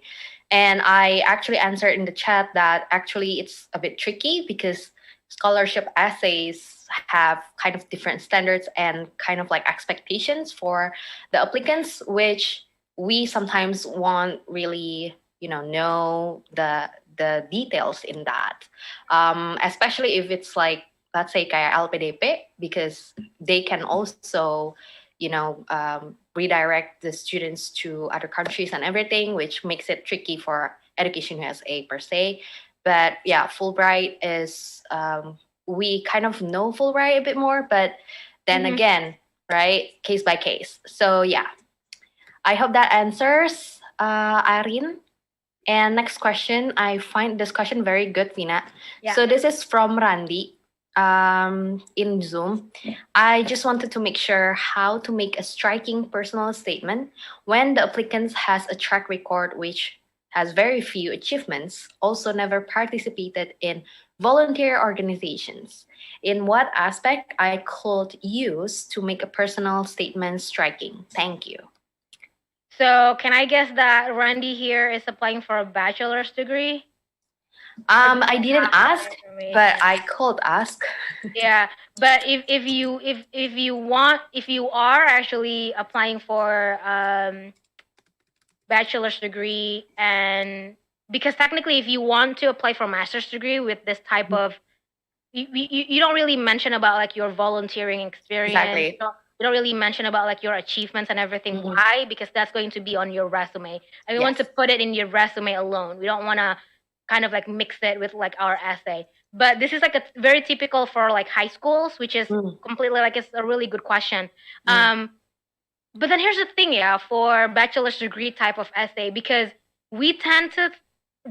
And I actually answered in the chat that actually it's a bit tricky, because scholarship essays have kind of different standards and kind of like expectations for the applicants, which we sometimes won't really know the details in that, especially if it's like, let's say kayak LPDP, because they can also redirect the students to other countries and everything, which makes it tricky for Education USA per se. But yeah, Fulbright is we kind of know Fulbright a bit more, but then again, right, case by case. So yeah, I hope that answers Irene. And next question, I find this question very good, Vina. So this is from Randy in Zoom. I just wanted to make sure how to make a striking personal statement when the applicant has a track record which has very few achievements, also never participated in volunteer organizations. In what aspect I could use to make a personal statement striking? Thank you. So can I guess that Randy here is applying for a bachelor's degree? I didn't ask, but I could ask. Yeah, but if you are actually applying for bachelor's degree, and because technically if you want to apply for a master's degree with this type of, you don't really mention about like your volunteering experience. Exactly. You don't really mention about like your achievements and everything. Why? Because that's going to be on your resume, and we want to put it in your resume alone. We don't want to kind of like mix it with like our essay. But this is like a very typical for like high schools, which is completely like, it's a really good question. But then here's the thing, for bachelor's degree type of essay, because we tend to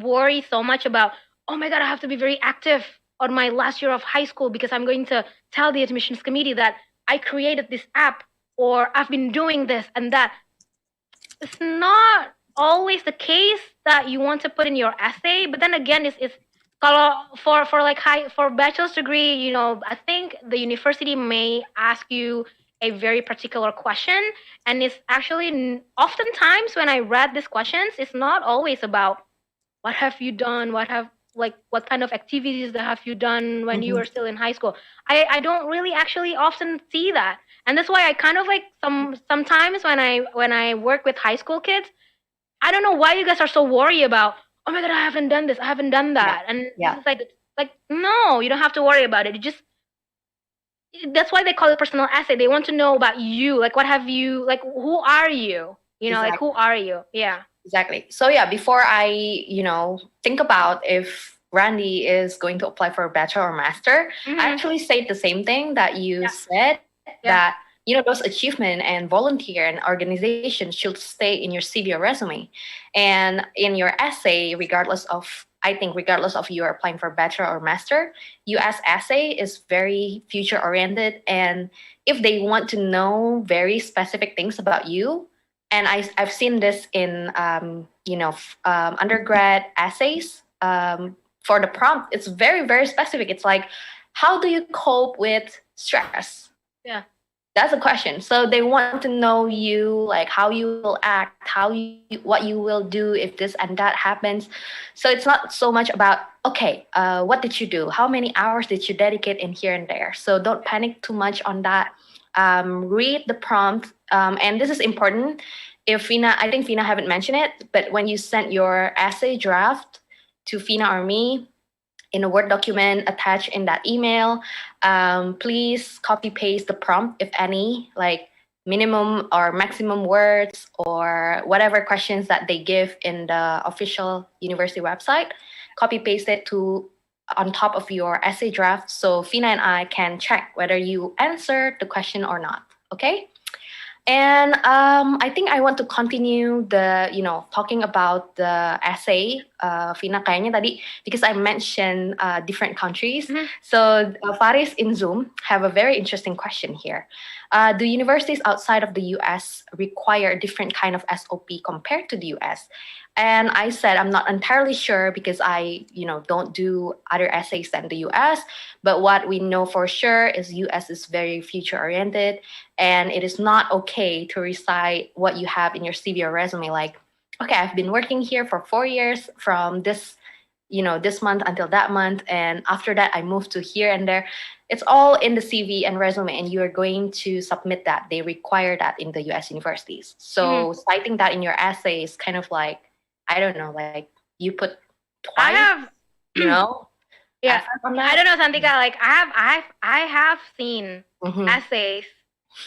worry so much about, oh my God, I have to be very active on my last year of high school because I'm going to tell the admissions committee that I created this app, or I've been doing this and that. It's not always the case that you want to put in your essay. But then again, it's for bachelor's degree, I think the university may ask you a very particular question, and it's actually oftentimes when I read these questions, it's not always about what have you done? What kind of activities that have you done when you Mhm. were still in high school? I don't really actually often see that. And that's why I kind of like sometimes when I work with high school kids, I don't know why you guys are so worried about, oh my god, I haven't done this, I haven't done Yeah. that. And Yeah. this is like no, you don't have to worry about it. That's why they call it personal essay. They want to know about you. Like what have you like who are you? You know, like Exactly. who are you? Yeah. Exactly. So yeah, before I, think about if Randy is going to apply for a bachelor or master, I Mhm. actually said the same thing that you Yeah. said, that Yeah. those achievement and volunteer and organization should stay in your CV or resume, and in your essay, regardless of you are applying for bachelor or master, US essay is very future oriented, and if they want to know very specific things about you, and I've seen this in undergrad essays, for the prompt, it's very very specific. It's like, how do you cope with stress? Yeah. That's a question. So they want to know you, like how you will act, what you will do if this and that happens. So it's not so much about, okay, what did you do, how many hours did you dedicate in here and there. So don't panic too much on that. Read the prompt, and this is important. If Fina, I think Fina haven't mentioned it, but when you sent your essay draft to Fina or me in a Word document attached in that email, please copy paste the prompt, if any, like minimum or maximum words or whatever questions that they give in the official university website. Copy paste it to on top of your essay draft, so Fina and I can check whether you answered the question or not. Okay. And I think I want to continue the, talking about the essay, Vina, kayaknya tadi, because I mentioned different countries. Mhm. So Faris in Zoom have a very interesting question here. Do universities outside of the US require a different kind of SOP compared to the US? And I said, I'm not entirely sure because I, don't do other essays than the US. But what we know for sure is US is very future oriented, and it is not okay to recite what you have in your CV or resume, like, okay, I've been working here for 4 years from this, this month until that month, and after that I moved to here and there. It's all in the CV and resume, and you are going to submit that. They require that in the US universities. So citing that in your essay is kind of like, I don't know, like you put I twice, have yeah. effort on that. I don't know, Santika, like I have seen Mhm. essays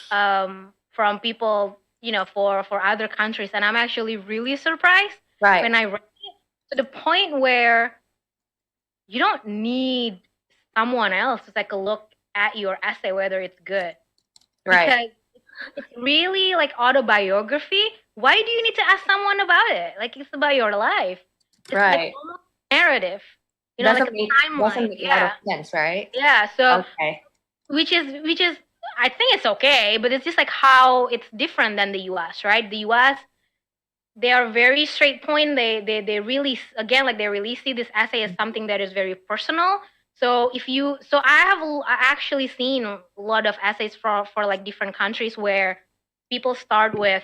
from people, for other countries, and I'm actually really surprised Right. when I read it, to the point where you don't need someone else to take a look at your essay whether it's good. Right. Because it's really like autobiography. Why do you need to ask someone about it? Like it's about your life. It's like Right. almost narrative. Doesn't Like a make timeline. a lot of Yeah. sense, right? Yeah. So Okay. which is I think it's okay, but it's just like how it's different than the US, right? The US, they are very straight point. They really, again, like they really see this essay as something that is very personal. So I actually seen a lot of essays for like different countries where people start with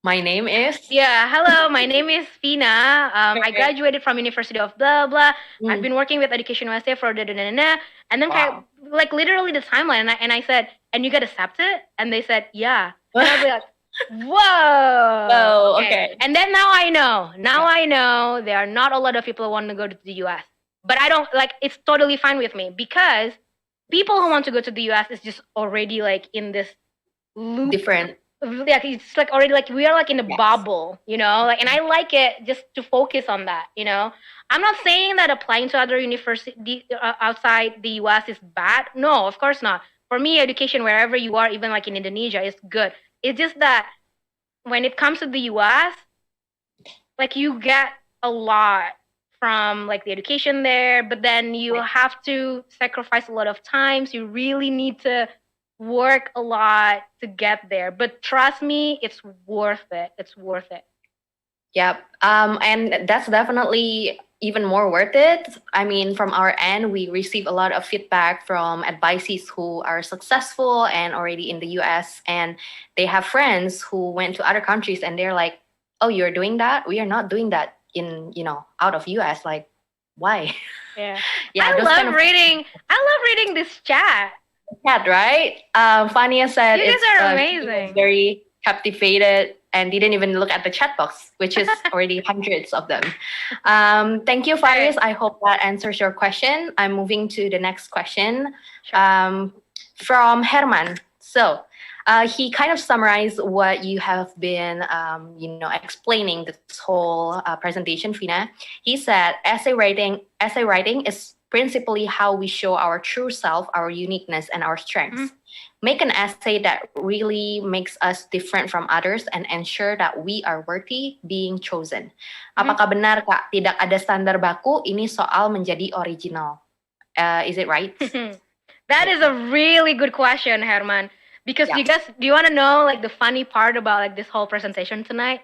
My name is. yeah, hello, my name is Fina. I graduated from University of blah blah. I've been working with EducationUSA for da da da da. And then Wow. like literally the timeline, and I said, and you get accepted, and they said, yeah, and I was like, whoa. Oh, okay. And then now I know. Now I know there are not a lot of people who want to go to the US, but I don't like. It's totally fine with me because people who want to go to the US is just already like in this loop. Different. Like it's like already like we are like in a Yes. bubble, like, and I like it just to focus on that. I'm not saying that applying to other university outside the US is bad. No, of course not. For me, education wherever you are, even like in Indonesia, is good. It's just that when it comes to the US, like you get a lot from like the education there, but then you have to sacrifice a lot of times. You really need to work a lot to get there. But trust me, it's worth it. It's worth it. Yep. And that's definitely even more worth it. I mean, from our end, we receive a lot of feedback from advisees who are successful and already in the US, and they have friends who went to other countries and they're like, oh, you're doing that? We are not doing that. in out of US. Like, why? Yeah. Yeah, I those love kind of reading this chat. chat, right? Fania said You guys are she was amazing. very captivated and didn't even look at the chat box, which is already hundreds of them. Thank you, Faris. I hope that answers your question. I'm moving to the next question. Sure. From Herman. So he kind of summarized what you have been, explaining this whole presentation, Fina. He said essay writing is principally how we show our true self, our uniqueness, and our strengths. Make an essay that really makes us different from others and ensure that we are worthy being chosen. Apakah benar, Kak, tidak ada standar baku ini soal menjadi original? Is it right? That is a really good question, Herman. Because do you want to know like the funny part about like this whole presentation tonight?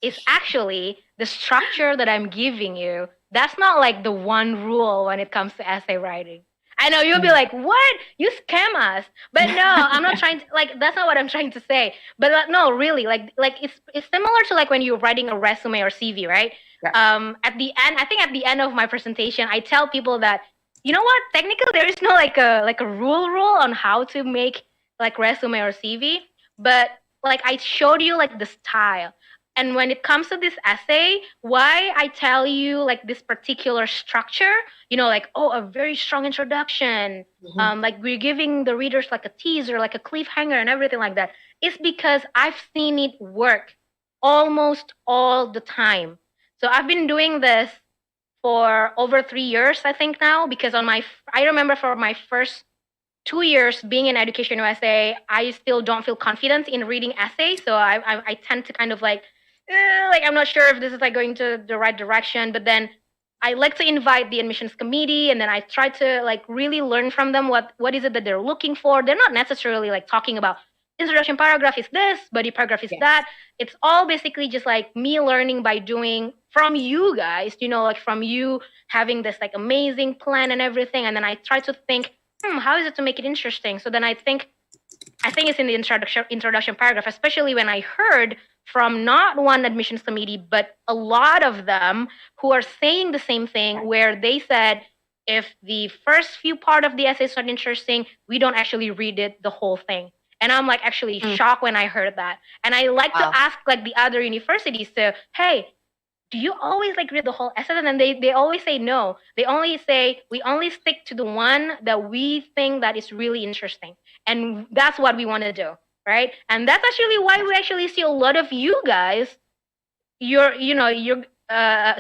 Is actually the structure that I'm giving you. That's not like the one rule when it comes to essay writing. I know you'll be like, what? You scam us. But no, I'm not trying to, like, that's not what I'm trying to say. But no, really, like it's similar to like when you're writing a resume or CV, right? Yeah. At the end, I think at the end of my presentation, I tell people that, you know what, technically there is no like a rule on how to make like resume or CV, but like I showed you like the style. And when it comes to this essay, why I tell you like this particular structure, like, a very strong introduction, like we're giving the readers like a teaser, like a cliffhanger and everything like that, is because I've seen it work almost all the time. So I've been doing this for over 3 years, I think now, because I remember for my first 2 years being in EducationUSA, I still don't feel confident in reading essays. So I tend to kind of like I'm not sure if this is like going to the right direction, but then I like to invite the admissions committee, and then I try to like really learn from them what is it that they're looking for. They're not necessarily like talking about introduction paragraph is this, body paragraph is that. It's all basically just like me learning by doing from you guys, like from you having this like amazing plan and everything. And then I try to think, how is it to make it interesting? So then I think it's in the introduction paragraph, especially when I heard from not one admissions committee, but a lot of them who are saying the same thing, where they said, if the first few part of the essay is not interesting, we don't actually read it, the whole thing. And I'm like actually shocked when I heard that. And I like to ask like the other universities to, hey, do you always like read the whole essay? And then they always say no. They only say, we only stick to the one that we think that is really interesting. And that's what we want to do, right? And that's actually why we actually see a lot of you guys, you're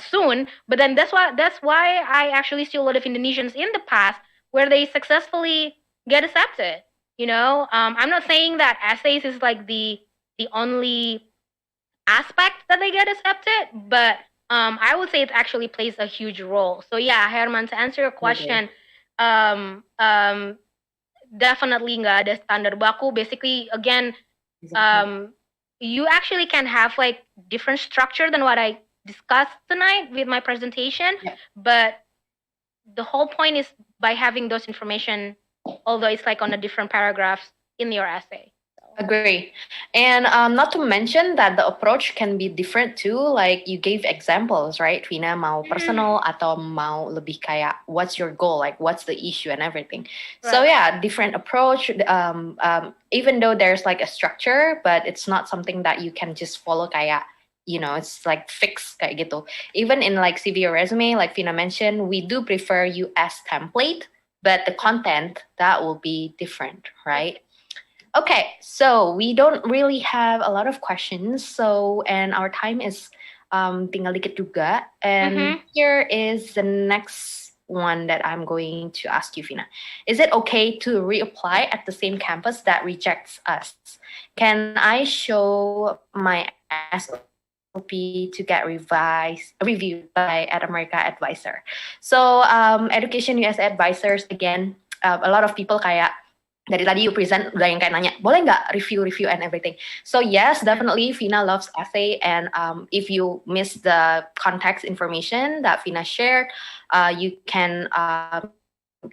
soon, but then that's why I actually see a lot of Indonesians in the past where they successfully get accepted. I'm not saying that essays is like the only aspect that they get accepted, but I would say it actually plays a huge role. So yeah, Herman, to answer your question, definitely nggak ada standar baku. Basically, again, you actually can have like different structure than what I discussed tonight with my presentation, but the whole point is by having those information, although it's like on a different paragraphs in your essay. Agree. And not to mention that the approach can be different too. Like you gave examples, right, Vina? Mau personal atau mau lebih kayak what's your goal? Like what's the issue and everything. Right. So yeah, different approach. Even though there's like a structure, but it's not something that you can just follow kayak, it's like fixed kayak gitu. Even in like CV or resume, like Vina mentioned, we do prefer US template, but the content, that will be different, right? Okay, so we don't really have a lot of questions. And our time is tinggal dikit juga. And here is the next one that I'm going to ask you, Vina. Is it okay to reapply at the same campus that rejects us? Can I show my SOP to get reviewed by EdAmerica advisor? So EducationUSA advisors, again, a lot of people kayak dari tadi you present udah yang kayak nanya, boleh nggak review and everything. So yes, definitely Vina loves essay, and if you miss the context information that Vina shared, you can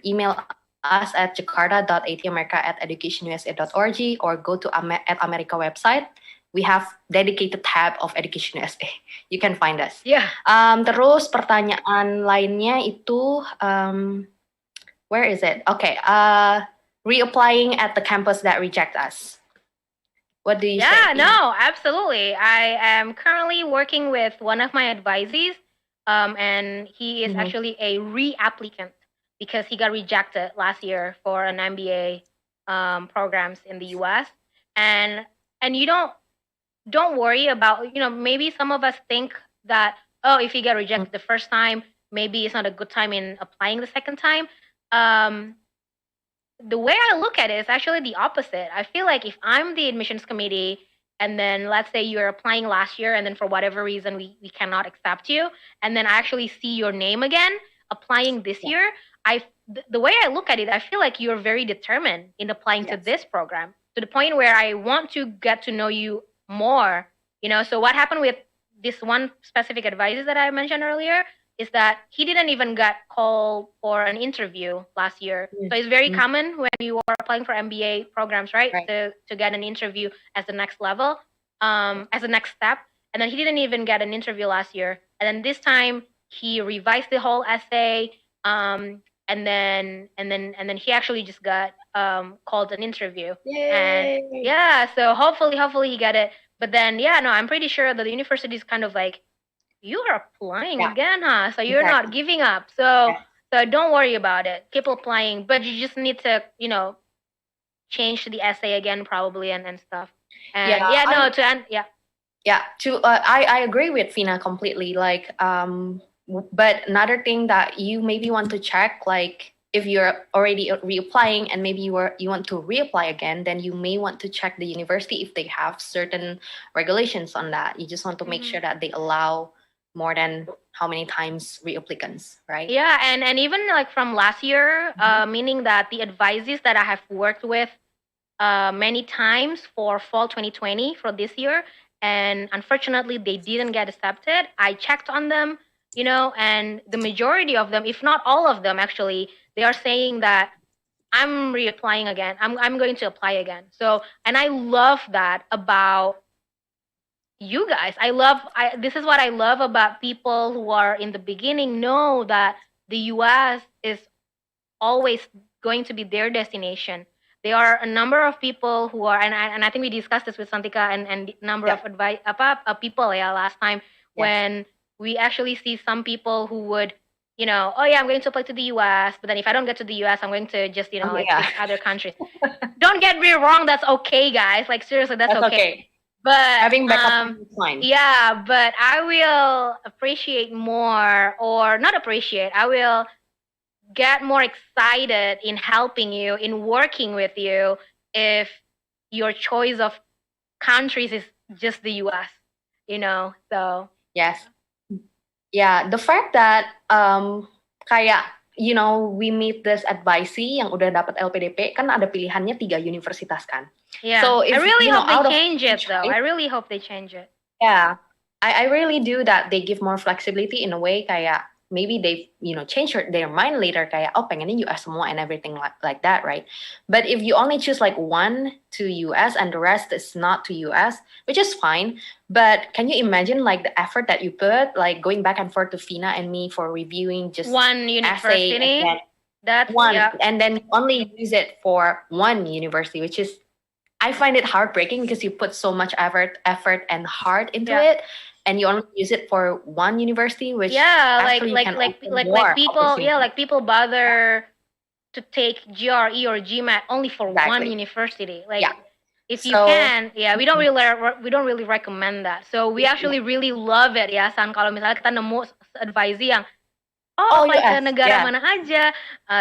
email us at jakarta.atamerika@educationusa.org or go to EdAmerica website we have dedicated tab of EducationUSA. You can find us. Yeah. Terus pertanyaan lainnya itu, where is it? Okay, reapplying at the campus that reject us. What do you say? Yeah, no, absolutely. I am currently working with one of my advisees, and he is actually a re-applicant because he got rejected last year for an MBA programs in the US. And you don't worry about, maybe some of us think that, oh, if you get rejected the first time, maybe it's not a good time in applying the second time. The way I look at it is actually the opposite. I feel like if I'm the admissions committee and then let's say you're applying last year and then for whatever reason we cannot accept you, and then I actually see your name again applying this year, the way I look at it, I feel like you're very determined in applying to this program to the point where I want to get to know you more. So what happened with this one specific advisor that I mentioned earlier is that he didn't even get called for an interview last year. So it's very common when you are applying for MBA programs, right? To get an interview as the next level, as the next step. And then he didn't even get an interview last year. And then this time he revised the whole essay, and then he actually just got called an interview. Yay. And yeah, so hopefully he got it. But then I'm pretty sure that the university is kind of like, you are applying again, huh? So you're not giving up. So don't worry about it. Keep applying, but you just need to, change the essay again probably and stuff. And I agree with Vina completely. Like, but another thing that you maybe want to check, like if you're already reapplying and maybe you want to reapply again, then you may want to check the university if they have certain regulations on that. You just want to make sure that they allow more than how many times reapplicants, right? Yeah, and even like from last year, meaning that the advisees that I have worked with many times for fall 2020 for this year, and unfortunately they didn't get accepted. I checked on them, and the majority of them, if not all of them actually, they are saying that I'm reapplying again. I'm going to apply again. So, and I love that about you guys. This is what I love about people who are in the beginning know that the US is always going to be their destination. There are a number of people who are, and I think we discussed this with Santika and number of people last time when we actually see some people who would, oh yeah, I'm going to apply to the US, but then if I don't get to the US, I'm going to just, pick other countries. Don't get me wrong, that's okay, guys. Like seriously, that's okay. But having backup is fine. Yeah, but I will appreciate more, or not appreciate, I will get more excited in helping you, in working with you, if your choice of countries is just the US, so. Yes. Yeah, the fact that kayak we meet this advisee yang udah dapat LPDP, kan ada pilihannya 3 universitas kan. Yeah. So if, I really hope they change it though. I really hope they change it. Yeah. I really do that they give more flexibility in a way kayak maybe they change their mind later kayak oh pengennya US semua and everything like that, right? But if you only choose like one to US and the rest is not to US, which is fine, but can you imagine like the effort that you put, like going back and forth to Vina and me for reviewing just one university, that's one, and then only use it for one university, which is I find it heartbreaking because you put so much effort and heart into it. And you only use it for one university, which like people bother to take GRE or GMAT only for one university. Like if you can, we don't really recommend that. So we actually really love it, ya San. Kalau misalnya kita nemu advisee yang apply ke negara mana aja,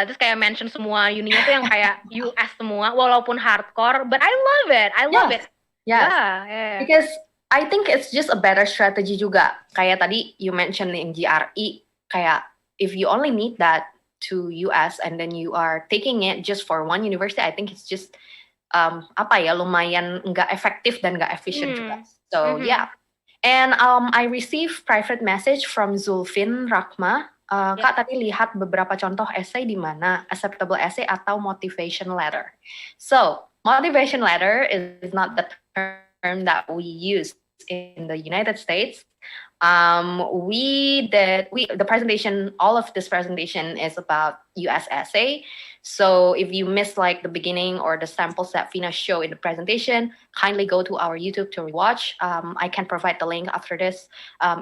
terus kayak mention semua uninya tuh yang kayak US semua, walaupun hardcore, but I love it. I love it. Yeah. Because I think it's just a better strategy juga. Kayak tadi you mentioned in GRE, kayak if you only need that to US and then you are taking it just for one university, I think it's just lumayan nggak efektif dan nggak efficient juga. So and I received private message from Zulfin Rahma. Kak tadi lihat beberapa contoh essay di mana acceptable essay atau motivation letter. So motivation letter is not the term that we use in the United States. The presentation, all of this presentation is about US essay. So if you missed like the beginning or the samples that Fina showed in the presentation, kindly go to our YouTube to rewatch. I can provide the link after this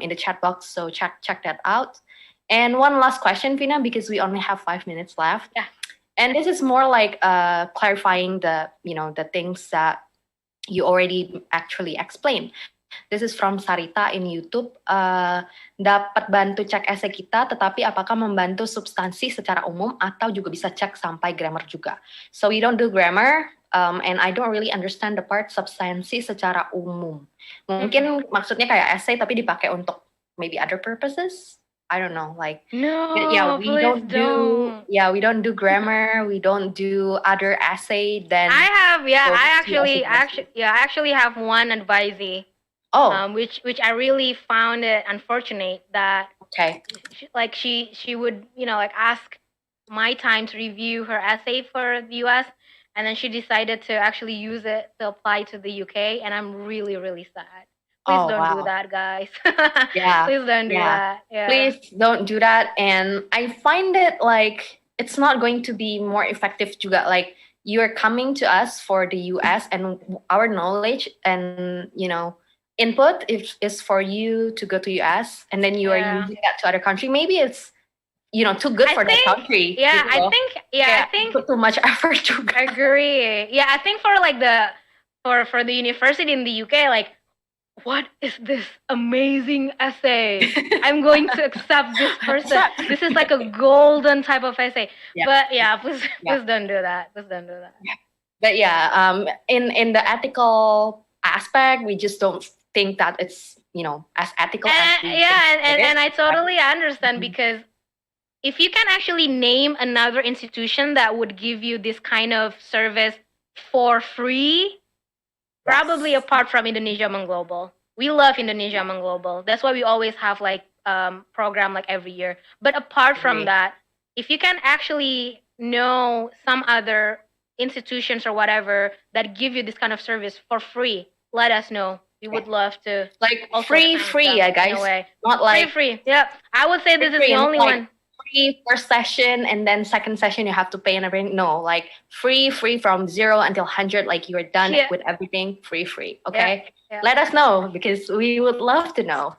in the chat box, so check that out. And one last question, Fina, because we only have 5 minutes left. Yeah. And this is more like clarifying the things that you already actually explained. This is from Sarita in YouTube. Dapat bantu cek esai kita, tetapi apakah membantu substansi secara umum atau juga bisa cek sampai grammar juga? So we don't do grammar, and I don't really understand the part substansi secara umum. Mungkin maksudnya kayak essay tapi dipakai untuk maybe other purposes. I don't know, like we don't do grammar, we don't do other essay. Then I actually have one advisee. Which I really found it unfortunate that she would ask my time to review her essay for the US, and then she decided to actually use it to apply to the UK, and I'm really, really sad. Please don't do that, guys. Please don't do that. Yeah. Please don't do that. And I find it like it's not going to be more effective juga. Like you're coming to us for the US, and our knowledge and input is for you to go to US, and then you are using that to other country. Maybe it's too good for that country. I think put too much effort to agree. I think for like for the university in the UK, like, what is this amazing essay? I'm going to accept this person. This is like a golden type of essay. But please don't do that. Please don't do that. But in the ethical aspect, we just don't think that it's as ethical as and I totally understand, because if you can actually name another institution that would give you this kind of service for free, probably apart from Indonesia Among Global. We love Indonesia Among Global. That's why we always have like program like every year. But apart from that, if you can actually know some other institutions or whatever that give you this kind of service for free, let us know. We would love to free, guys. Not like free. Yeah, I would say this is the only one. Free first session, and then second session you have to pay and everything. No, like free from 0 until 100. Like you're done with everything. Free. Okay. Yeah. Let us know, because we would love to know.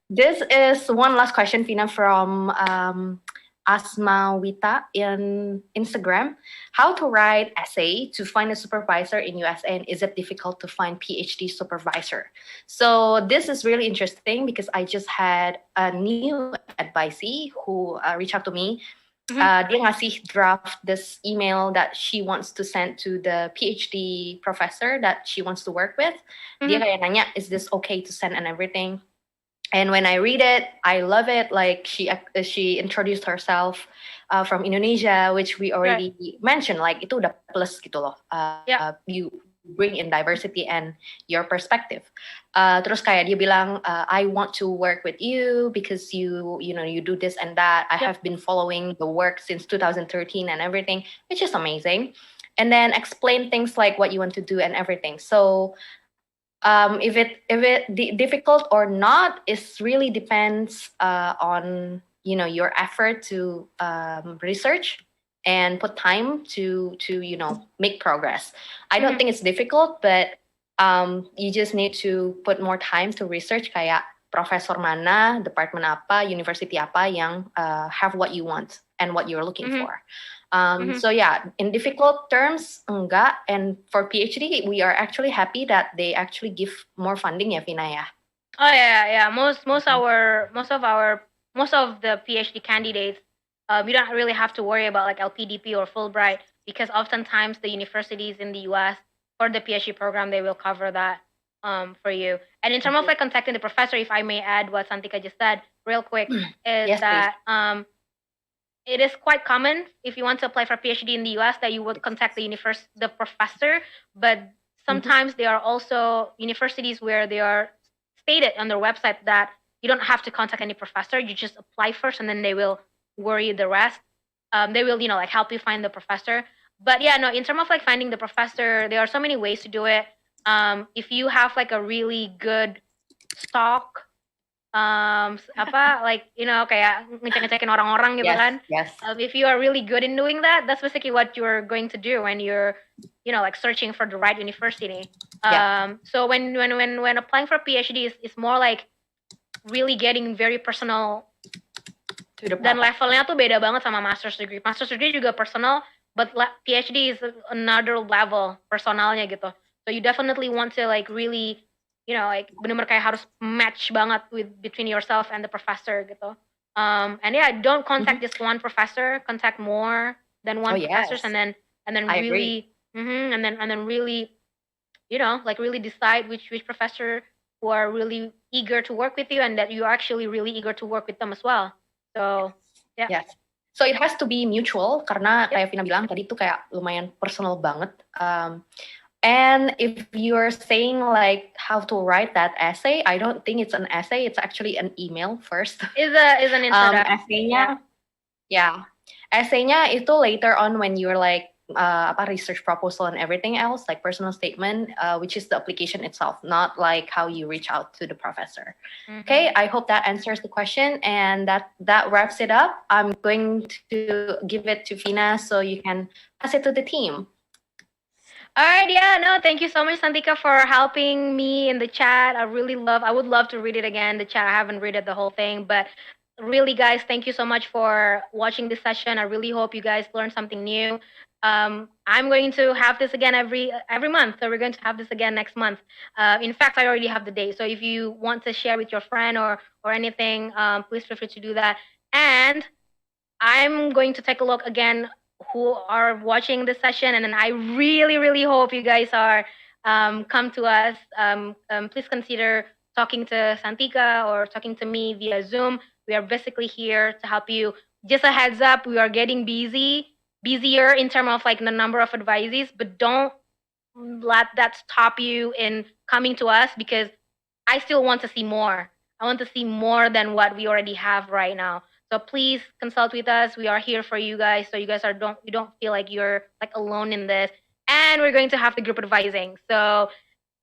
This is one last question, Fina, from Asma Wita in Instagram. How to write essay to find a supervisor in USA, and is it difficult to find PhD supervisor? So this is really interesting, because I just had a new advisee who reached out to me. Dia ngasih draft this email that she wants to send to the PhD professor that she wants to work with. Dia kayak nanya, is this okay to send and everything? And when I read it, I love it. Like she introduced herself from Indonesia, which we already mentioned. Like itu udah plus gitu loh. You bring in diversity and your perspective. Terus kayak dia bilang, I want to work with you because you do this and that. I have been following the work since 2013 and everything, which is amazing. And then explain things like what you want to do and everything. So if it difficult or not, is really depends on your effort to research and put time to make progress. I don't think it's difficult, but you just need to put more time to research kayak profesor mana, department apa, university apa yang have what you want and what you're looking for. So in difficult terms, enggak. And for PhD, we are actually happy that they actually give more funding, ya, Vina, ya. Oh yeah. Most of the PhD candidates, we don't really have to worry about like LPDP or Fulbright, because oftentimes the universities in the US for the PhD program, they will cover that for you. And in terms of like contacting the professor, if I may add what Santika just said real quick, is that it is quite common if you want to apply for a PhD in the US that you would contact the professor, but sometimes there are also universities where they are stated on their website that you don't have to contact any professor, you just apply first and then they will worry the rest. They will, like help you find the professor. But in terms of like finding the professor, there are so many ways to do it. if you have like a really good stock, like kayak ngecek-ngecekin orang-orang gitu kan. Yes. If you are really good in doing that, that's basically what you're going to do when you're like searching for the right university. So when applying for a PhD is more like really getting very personal. Dan levelnya tuh beda banget sama master's degree. Master's degree juga personal, but PhD is another level personalnya gitu. So you definitely want to like really, like bener-bener kayak harus match banget between yourself and the professor gitu. And yeah, don't contact just one professor. Contact more than one professor, and then really, and then really, like really decide which professor who are really eager to work with you, and that you are actually really eager to work with them as well. So yeah. Yes. So it has to be mutual karena kayak Vina bilang tadi tuh kayak lumayan personal banget. And if you're saying like how to write that essay, I don't think it's an essay. It's actually an email first. Is an introduction. Essaynya itu later on when you're like research proposal and everything else, like personal statement, which is the application itself, not like how you reach out to the professor. Okay, I hope that answers the question, and that wraps it up. I'm going to give it to Vina so you can pass it to the team. All right, thank you so much, Santika, for helping me in the chat. I would love to read it again, the chat. I haven't read it the whole thing, but really, guys, thank you so much for watching this session. I really hope you guys learned something new. I'm going to have this again every month, so we're going to have this again next month. In fact, I already have the date, so if you want to share with your friend or anything, please feel free to do that. And I'm going to take a look again who are watching this session, and then I really, really hope you guys are come to us. Please consider talking to Santika or talking to me via Zoom. We are basically here to help you. Just a heads up, we are getting busier in terms of like the number of advisees, but don't let that stop you in coming to us, because I still want to see more. I want to see more than what we already have right now. So please consult with us. We are here for you guys, so you guys you don't feel like you're like alone in this. And we're going to have the group advising. So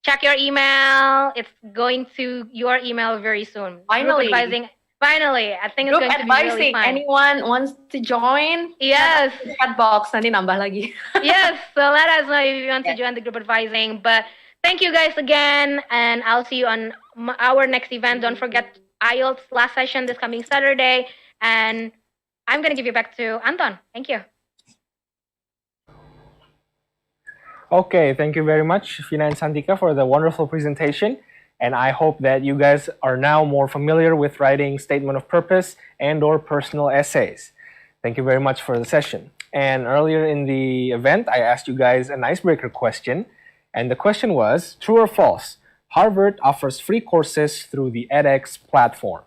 check your email. It's going to your email very soon. Finally. Group advising. Finally, I think it's group going to be really fun. Anyone wants to join? Yes. Chat box, nanti nambah lagi. Yes, so let us know if you want to join the group advising. But thank you guys again, and I'll see you on our next event. Don't forget IELTS last session this coming Saturday. And I'm going to give you back to Anton. Thank you. Okay, thank you very much, Vina and Santika, for the wonderful presentation. And I hope that you guys are now more familiar with writing statement of purpose and or personal essays. Thank you very much for the session. And earlier in the event, I asked you guys an icebreaker question. And the question was, true or false? Harvard offers free courses through the edX platform.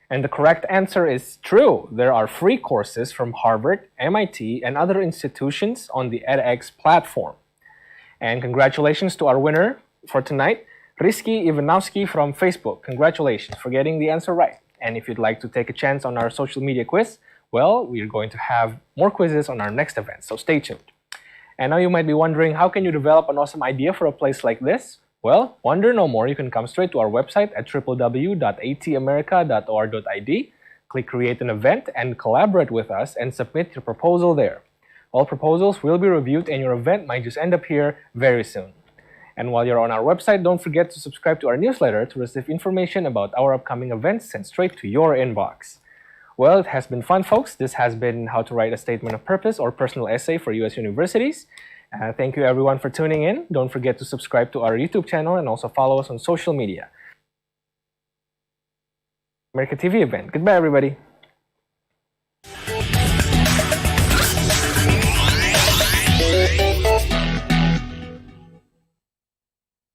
And the correct answer is true. There are free courses from Harvard, MIT, and other institutions on the edX platform. And congratulations to our winner for tonight, Rizky Ivanowski from Facebook. Congratulations for getting the answer right. And if you'd like to take a chance on our social media quiz, well, we're going to have more quizzes on our next event, so stay tuned. And now you might be wondering, how can you develop an awesome idea for a place like this? Well, wonder no more. You can come straight to our website at www.atamerica.or.id, click Create an Event, and collaborate with us and submit your proposal there. All proposals will be reviewed, and your event might just end up here very soon. And while you're on our website, don't forget to subscribe to our newsletter to receive information about our upcoming events sent straight to your inbox. Well, it has been fun, folks. This has been How to Write a Statement of Purpose or Personal Essay for U.S. Universities. Thank you everyone for tuning in. Don't forget to subscribe to our YouTube channel and also follow us on social media. America TV event. Goodbye, everybody.